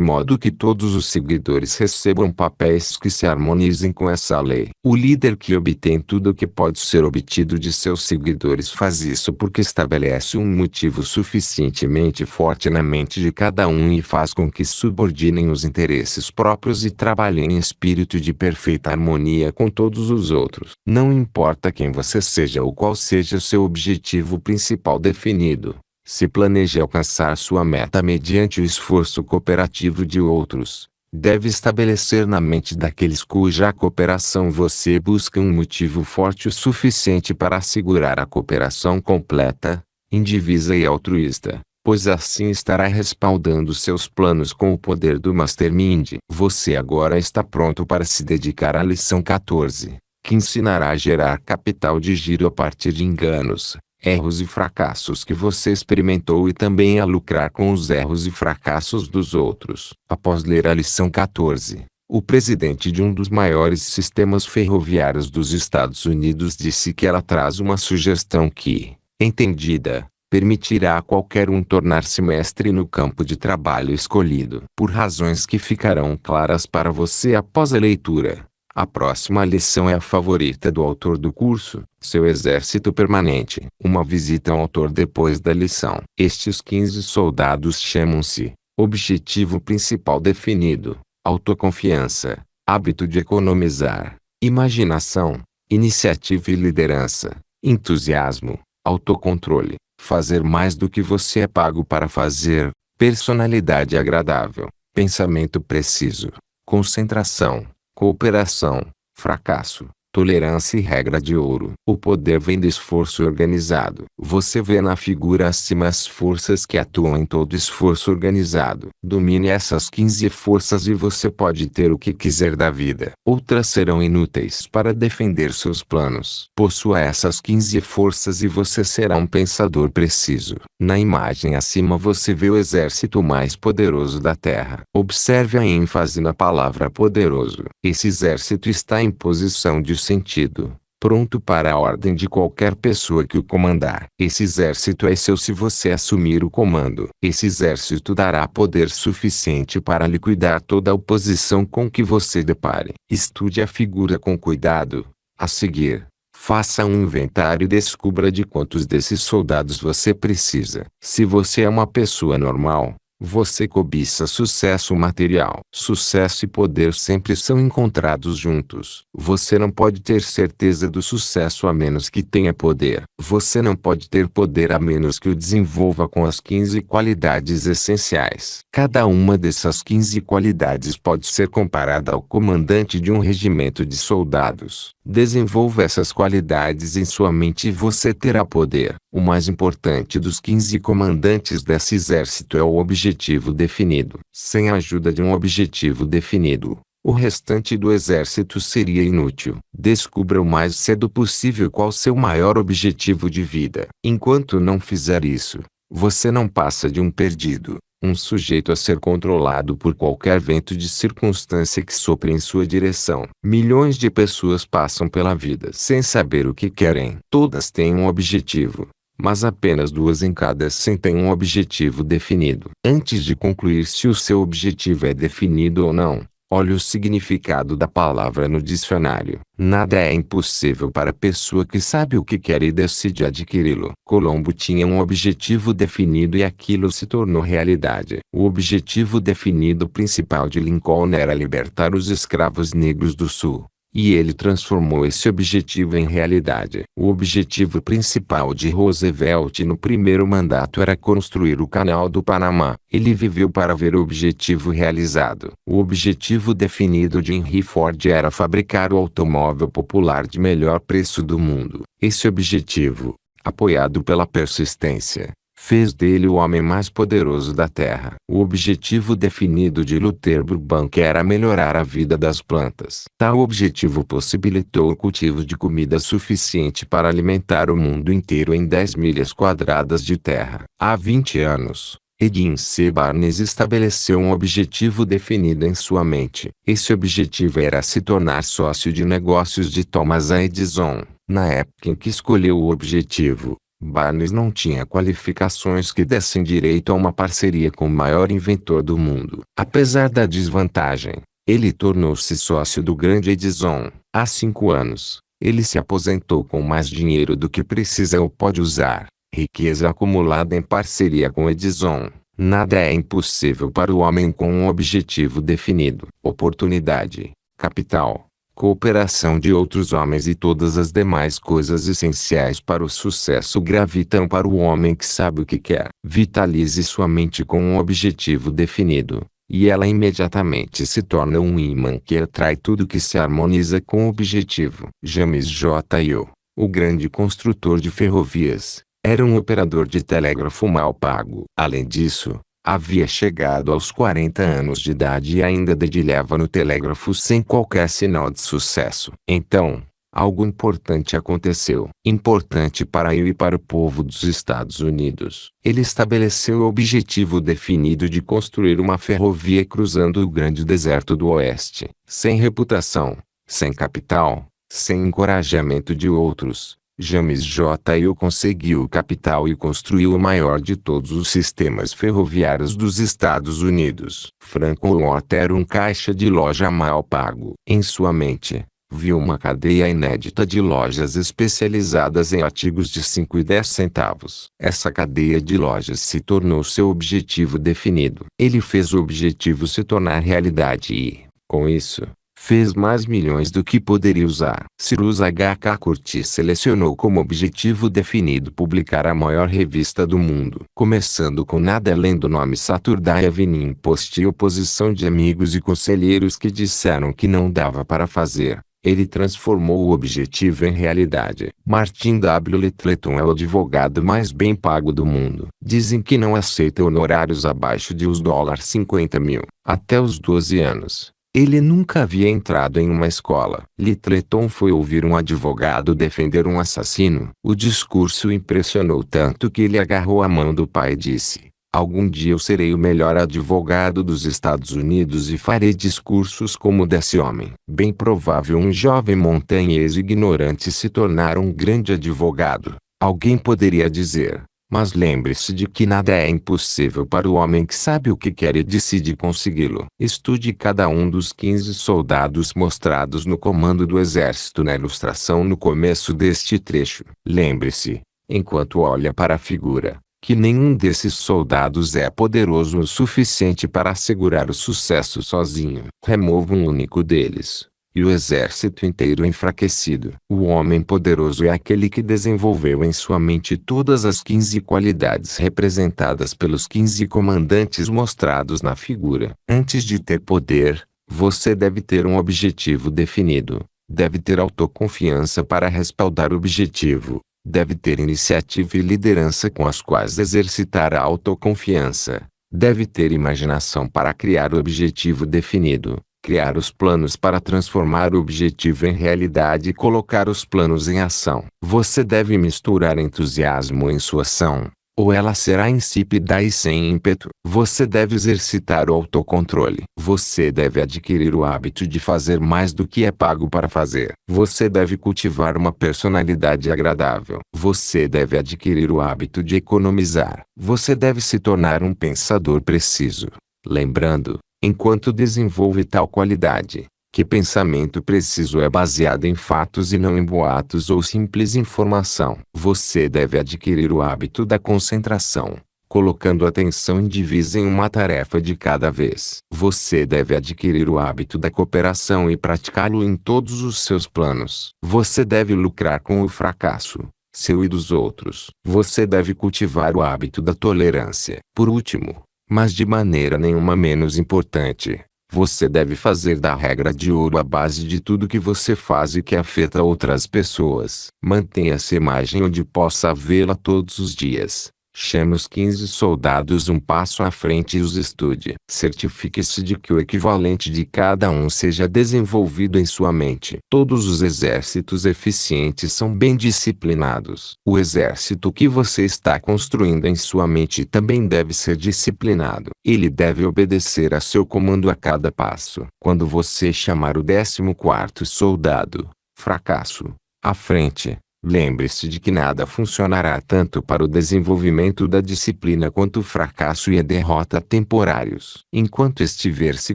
modo que todos os seguidores recebam papéis que se harmonizem com essa lei. O líder que obtém tudo o que pode ser obtido de seus seguidores faz isso porque estabelece um motivo suficientemente forte na mente de cada um e faz com que subordinem os interesses próprios e trabalhem em espírito de perfeita harmonia com todos os outros. Não importa quem você seja ou qual seja o seu objetivo principal definido. Se planeje alcançar sua meta mediante o esforço cooperativo de outros. Deve estabelecer na mente daqueles cuja cooperação você busca um motivo forte o suficiente para assegurar a cooperação completa, indivisa e altruísta, pois assim estará respaldando seus planos com o poder do Mastermind. Você agora está pronto para se dedicar à lição 14, que ensinará a gerar capital de giro a partir de enganos, erros e fracassos que você experimentou e também a lucrar com os erros e fracassos dos outros. Após ler a lição 14, o presidente de um dos maiores sistemas ferroviários dos Estados Unidos disse que ela traz uma sugestão que, entendida, permitirá a qualquer um tornar-se mestre no campo de trabalho escolhido. Por razões que ficarão claras para você após a leitura, a próxima lição é a favorita do autor do curso, seu exército permanente. Uma visita ao autor depois da lição. Estes 15 soldados chamam-se: objetivo principal definido, autoconfiança, hábito de economizar, imaginação, iniciativa e liderança, entusiasmo, autocontrole, fazer mais do que você é pago para fazer, personalidade agradável, pensamento preciso, concentração, cooperação, fracasso, tolerância e regra de ouro. O poder vem do esforço organizado. Você vê na figura acima as forças que atuam em todo esforço organizado. Domine essas 15 forças e você pode ter o que quiser da vida. Outras serão inúteis para defender seus planos. Possua essas 15 forças e você será um pensador preciso. Na imagem acima você vê o exército mais poderoso da Terra. Observe a ênfase na palavra poderoso. Esse exército está em posição de sentido, pronto para a ordem de qualquer pessoa que o comandar. Esse exército é seu se você assumir o comando. Esse exército dará poder suficiente para liquidar toda a oposição com que você depare. Estude a figura com cuidado. A seguir, faça um inventário e descubra de quantos desses soldados você precisa. Se você é uma pessoa normal, você cobiça sucesso material. Sucesso e poder sempre são encontrados juntos. Você não pode ter certeza do sucesso a menos que tenha poder. Você não pode ter poder a menos que o desenvolva com as 15 qualidades essenciais. Cada uma dessas 15 qualidades pode ser comparada ao comandante de um regimento de soldados. Desenvolva essas qualidades em sua mente e você terá poder. O mais importante dos 15 comandantes desse exército é o objetivo definido. Sem a ajuda de um objetivo definido, o restante do exército seria inútil. Descubra o mais cedo possível qual seu maior objetivo de vida. Enquanto não fizer isso, você não passa de um perdido, um sujeito a ser controlado por qualquer vento de circunstância que sopre em sua direção. Milhões de pessoas passam pela vida sem saber o que querem. Todas têm um objetivo, mas apenas 2 em cada 100 têm um objetivo definido. Antes de concluir se o seu objetivo é definido ou não, olhe o significado da palavra no dicionário. Nada é impossível para a pessoa que sabe o que quer e decide adquiri-lo. Colombo tinha um objetivo definido e aquilo se tornou realidade. O objetivo definido principal de Lincoln era libertar os escravos negros do Sul. E ele transformou esse objetivo em realidade. O objetivo principal de Roosevelt no primeiro mandato era construir o Canal do Panamá. Ele viveu para ver o objetivo realizado. O objetivo definido de Henry Ford era fabricar o automóvel popular de melhor preço do mundo. Esse objetivo, apoiado pela persistência, fez dele o homem mais poderoso da Terra. O objetivo definido de Luther Burbank era melhorar a vida das plantas. Tal objetivo possibilitou o cultivo de comida suficiente para alimentar o mundo inteiro em 10 milhas quadradas de terra. Há 20 anos, Edwin C. Barnes estabeleceu um objetivo definido em sua mente. Esse objetivo era se tornar sócio de negócios de Thomas A. Edison. Na época em que escolheu o objetivo, Barnes não tinha qualificações que dessem direito a uma parceria com o maior inventor do mundo. Apesar da desvantagem, ele tornou-se sócio do grande Edison. Há 5 anos, ele se aposentou com mais dinheiro do que precisa ou pode usar. Riqueza acumulada em parceria com Edison. Nada é impossível para o homem com um objetivo definido. Oportunidade, capital, cooperação de outros homens e todas as demais coisas essenciais para o sucesso gravitam para o homem que sabe o que quer. Vitalize sua mente com um objetivo definido, e ela imediatamente se torna um ímã que atrai tudo que se harmoniza com o objetivo. James J. Yo, o grande construtor de ferrovias, era um operador de telégrafo mal pago. Além disso, havia chegado aos 40 anos de idade e ainda dedilhava no telégrafo sem qualquer sinal de sucesso. Então, algo importante aconteceu. Importante para eu e para o povo dos Estados Unidos. Ele estabeleceu o objetivo definido de construir uma ferrovia cruzando o grande deserto do Oeste. Sem reputação, sem capital, sem encorajamento de outros, James J. Yo conseguiu o capital e construiu o maior de todos os sistemas ferroviários dos Estados Unidos. Franklin Watt era um caixa de loja mal pago. Em sua mente, viu uma cadeia inédita de lojas especializadas em artigos de 5 e 10 centavos. Essa cadeia de lojas se tornou seu objetivo definido. Ele fez o objetivo se tornar realidade e, com isso, fez mais milhões do que poderia usar. Cyrus H. Curtis selecionou como objetivo definido publicar a maior revista do mundo. Começando com nada além do nome Saturday Evening Post e oposição de amigos e conselheiros que disseram que não dava para fazer, ele transformou o objetivo em realidade. Martin W. Littleton é o advogado mais bem pago do mundo. Dizem que não aceita honorários abaixo de $50.000. Até os 12 anos. Ele nunca havia entrado em uma escola. Littleton foi ouvir um advogado defender um assassino. O discurso o impressionou tanto que ele agarrou a mão do pai e disse: "Algum dia eu serei o melhor advogado dos Estados Unidos e farei discursos como o desse homem." Bem provável um jovem montanhês ignorante se tornar um grande advogado. Alguém poderia dizer: mas lembre-se de que nada é impossível para o homem que sabe o que quer e decide consegui-lo. Estude cada um dos 15 soldados mostrados no comando do exército na ilustração no começo deste trecho. Lembre-se, enquanto olha para a figura, que nenhum desses soldados é poderoso o suficiente para assegurar o sucesso sozinho. Remova um único deles, e o exército inteiro enfraquecido. O homem poderoso é aquele que desenvolveu em sua mente todas as 15 qualidades representadas pelos 15 comandantes mostrados na figura. Antes de ter poder, você deve ter um objetivo definido, deve ter autoconfiança para respaldar o objetivo, deve ter iniciativa e liderança com as quais exercitar a autoconfiança, deve ter imaginação para criar o objetivo definido, criar os planos para transformar o objetivo em realidade e colocar os planos em ação. Você deve misturar entusiasmo em sua ação, ou ela será insípida e sem ímpeto. Você deve exercitar o autocontrole. Você deve adquirir o hábito de fazer mais do que é pago para fazer. Você deve cultivar uma personalidade agradável. Você deve adquirir o hábito de economizar. Você deve se tornar um pensador preciso. Lembrando, enquanto desenvolve tal qualidade, que pensamento preciso é baseado em fatos e não em boatos ou simples informação. Você deve adquirir o hábito da concentração, colocando atenção indivisa em uma tarefa de cada vez. Você deve adquirir o hábito da cooperação e praticá-lo em todos os seus planos. Você deve lucrar com o fracasso, seu e dos outros. Você deve cultivar o hábito da tolerância. Por último, mas de maneira nenhuma menos importante, você deve fazer da regra de ouro a base de tudo que você faz e que afeta outras pessoas. Mantenha essa imagem onde possa vê-la todos os dias. Chame os 15 soldados um passo à frente e os estude. Certifique-se de que o equivalente de cada um seja desenvolvido em sua mente. Todos os exércitos eficientes são bem disciplinados. O exército que você está construindo em sua mente também deve ser disciplinado. Ele deve obedecer a seu comando a cada passo. Quando você chamar o 14º soldado, fracasso, à frente, lembre-se de que nada funcionará tanto para o desenvolvimento da disciplina quanto o fracasso e a derrota temporários. Enquanto estiver se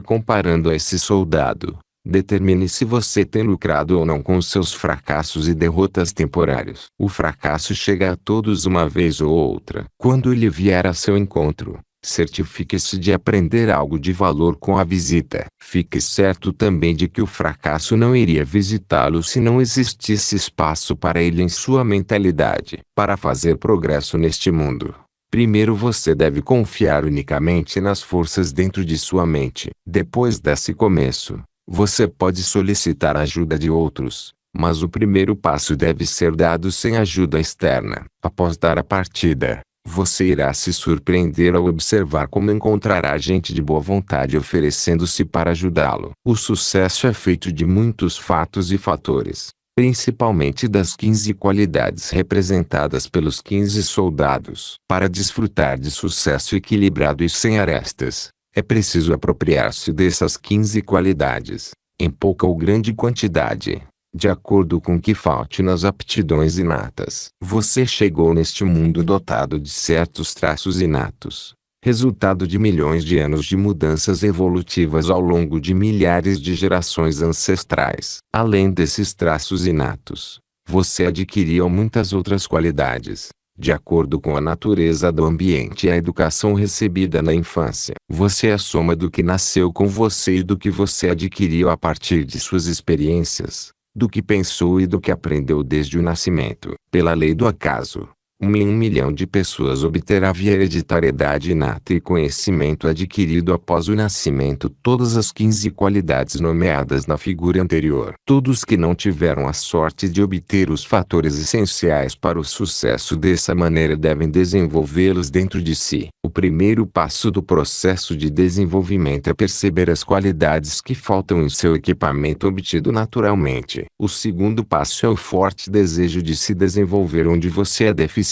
comparando a esse soldado, determine se você tem lucrado ou não com seus fracassos e derrotas temporários. O fracasso chega a todos uma vez ou outra. Quando ele vier a seu encontro, Certifique-se de aprender algo de valor com a visita. Fique certo também de que o fracasso não iria visitá-lo se não existisse espaço para ele em sua mentalidade. Para fazer progresso neste mundo, primeiro você deve confiar unicamente nas forças dentro de sua mente. Depois desse começo, você pode solicitar a ajuda de outros, mas o primeiro passo deve ser dado sem ajuda externa. Após dar a partida, você irá se surpreender ao observar como encontrará gente de boa vontade oferecendo-se para ajudá-lo. O sucesso é feito de muitos fatos e fatores, principalmente das 15 qualidades representadas pelos 15 soldados. Para desfrutar de sucesso equilibrado e sem arestas, é preciso apropriar-se dessas 15 qualidades, em pouca ou grande quantidade, de acordo com o que falte nas aptidões inatas. Você chegou neste mundo dotado de certos traços inatos, resultado de milhões de anos de mudanças evolutivas ao longo de milhares de gerações ancestrais. Além desses traços inatos, você adquiriu muitas outras qualidades, de acordo com a natureza do ambiente e a educação recebida na infância. Você é a soma do que nasceu com você e do que você adquiriu a partir de suas experiências, do que pensou e do que aprendeu desde o nascimento. Pela lei do acaso, 1 em 1 milhão de pessoas obterá via hereditariedade inata e conhecimento adquirido após o nascimento todas as 15 qualidades nomeadas na figura anterior. Todos que não tiveram a sorte de obter os fatores essenciais para o sucesso dessa maneira devem desenvolvê-los dentro de si. O primeiro passo do processo de desenvolvimento é perceber as qualidades que faltam em seu equipamento obtido naturalmente. O segundo passo é o forte desejo de se desenvolver onde você é deficiente.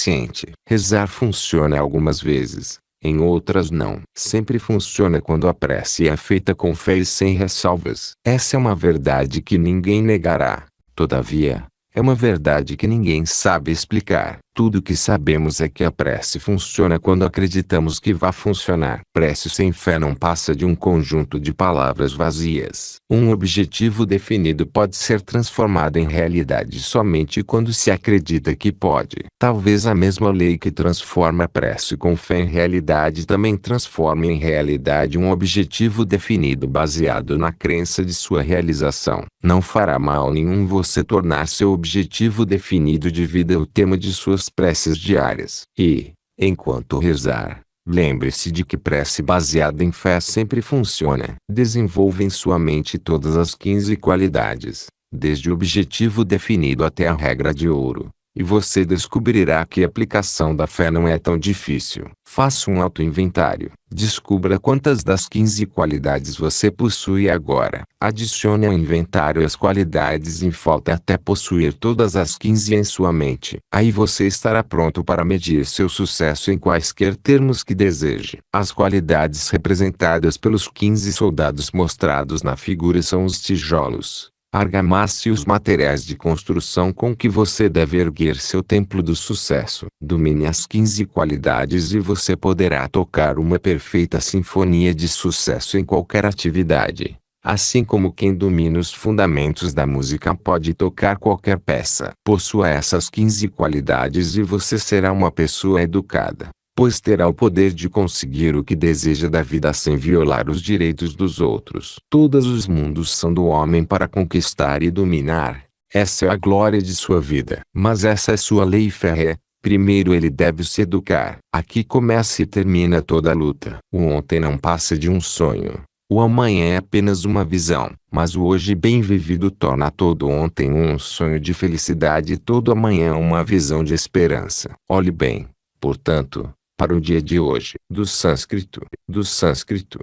Rezar funciona algumas vezes, em outras não. Sempre funciona quando a prece é feita com fé e sem ressalvas. Essa é uma verdade que ninguém negará. Todavia, é uma verdade que ninguém sabe explicar. Tudo o que sabemos é que a prece funciona quando acreditamos que vai funcionar. Prece sem fé não passa de um conjunto de palavras vazias. Um objetivo definido pode ser transformado em realidade somente quando se acredita que pode. Talvez a mesma lei que transforma a prece com fé em realidade também transforme em realidade um objetivo definido baseado na crença de sua realização. Não fará mal nenhum você tornar seu objetivo definido de vida o tema de suas preces diárias. E, enquanto rezar, lembre-se de que prece baseada em fé sempre funciona. Desenvolva em sua mente todas as 15 qualidades, desde o objetivo definido até a regra de ouro, e você descobrirá que a aplicação da fé não é tão difícil. Faça um auto-inventário. Descubra quantas das 15 qualidades você possui agora. Adicione ao inventário as qualidades em falta até possuir todas as 15 em sua mente. Aí você estará pronto para medir seu sucesso em quaisquer termos que deseje. As qualidades representadas pelos 15 soldados mostrados na figura são os tijolos, argamassa e os materiais de construção com que você deve erguer seu templo do sucesso. Domine as 15 qualidades e você poderá tocar uma perfeita sinfonia de sucesso em qualquer atividade. Assim como quem domina os fundamentos da música pode tocar qualquer peça. Possua essas 15 qualidades e você será uma pessoa educada, pois terá o poder de conseguir o que deseja da vida sem violar os direitos dos outros. Todos os mundos são do homem para conquistar e dominar. Essa é a glória de sua vida. Mas essa é sua lei férrea. Primeiro ele deve se educar. Aqui começa e termina toda a luta. O ontem não passa de um sonho. O amanhã é apenas uma visão. Mas o hoje bem vivido torna todo ontem um sonho de felicidade e todo amanhã uma visão de esperança. Olhe bem, portanto, para o dia de hoje. Do sânscrito.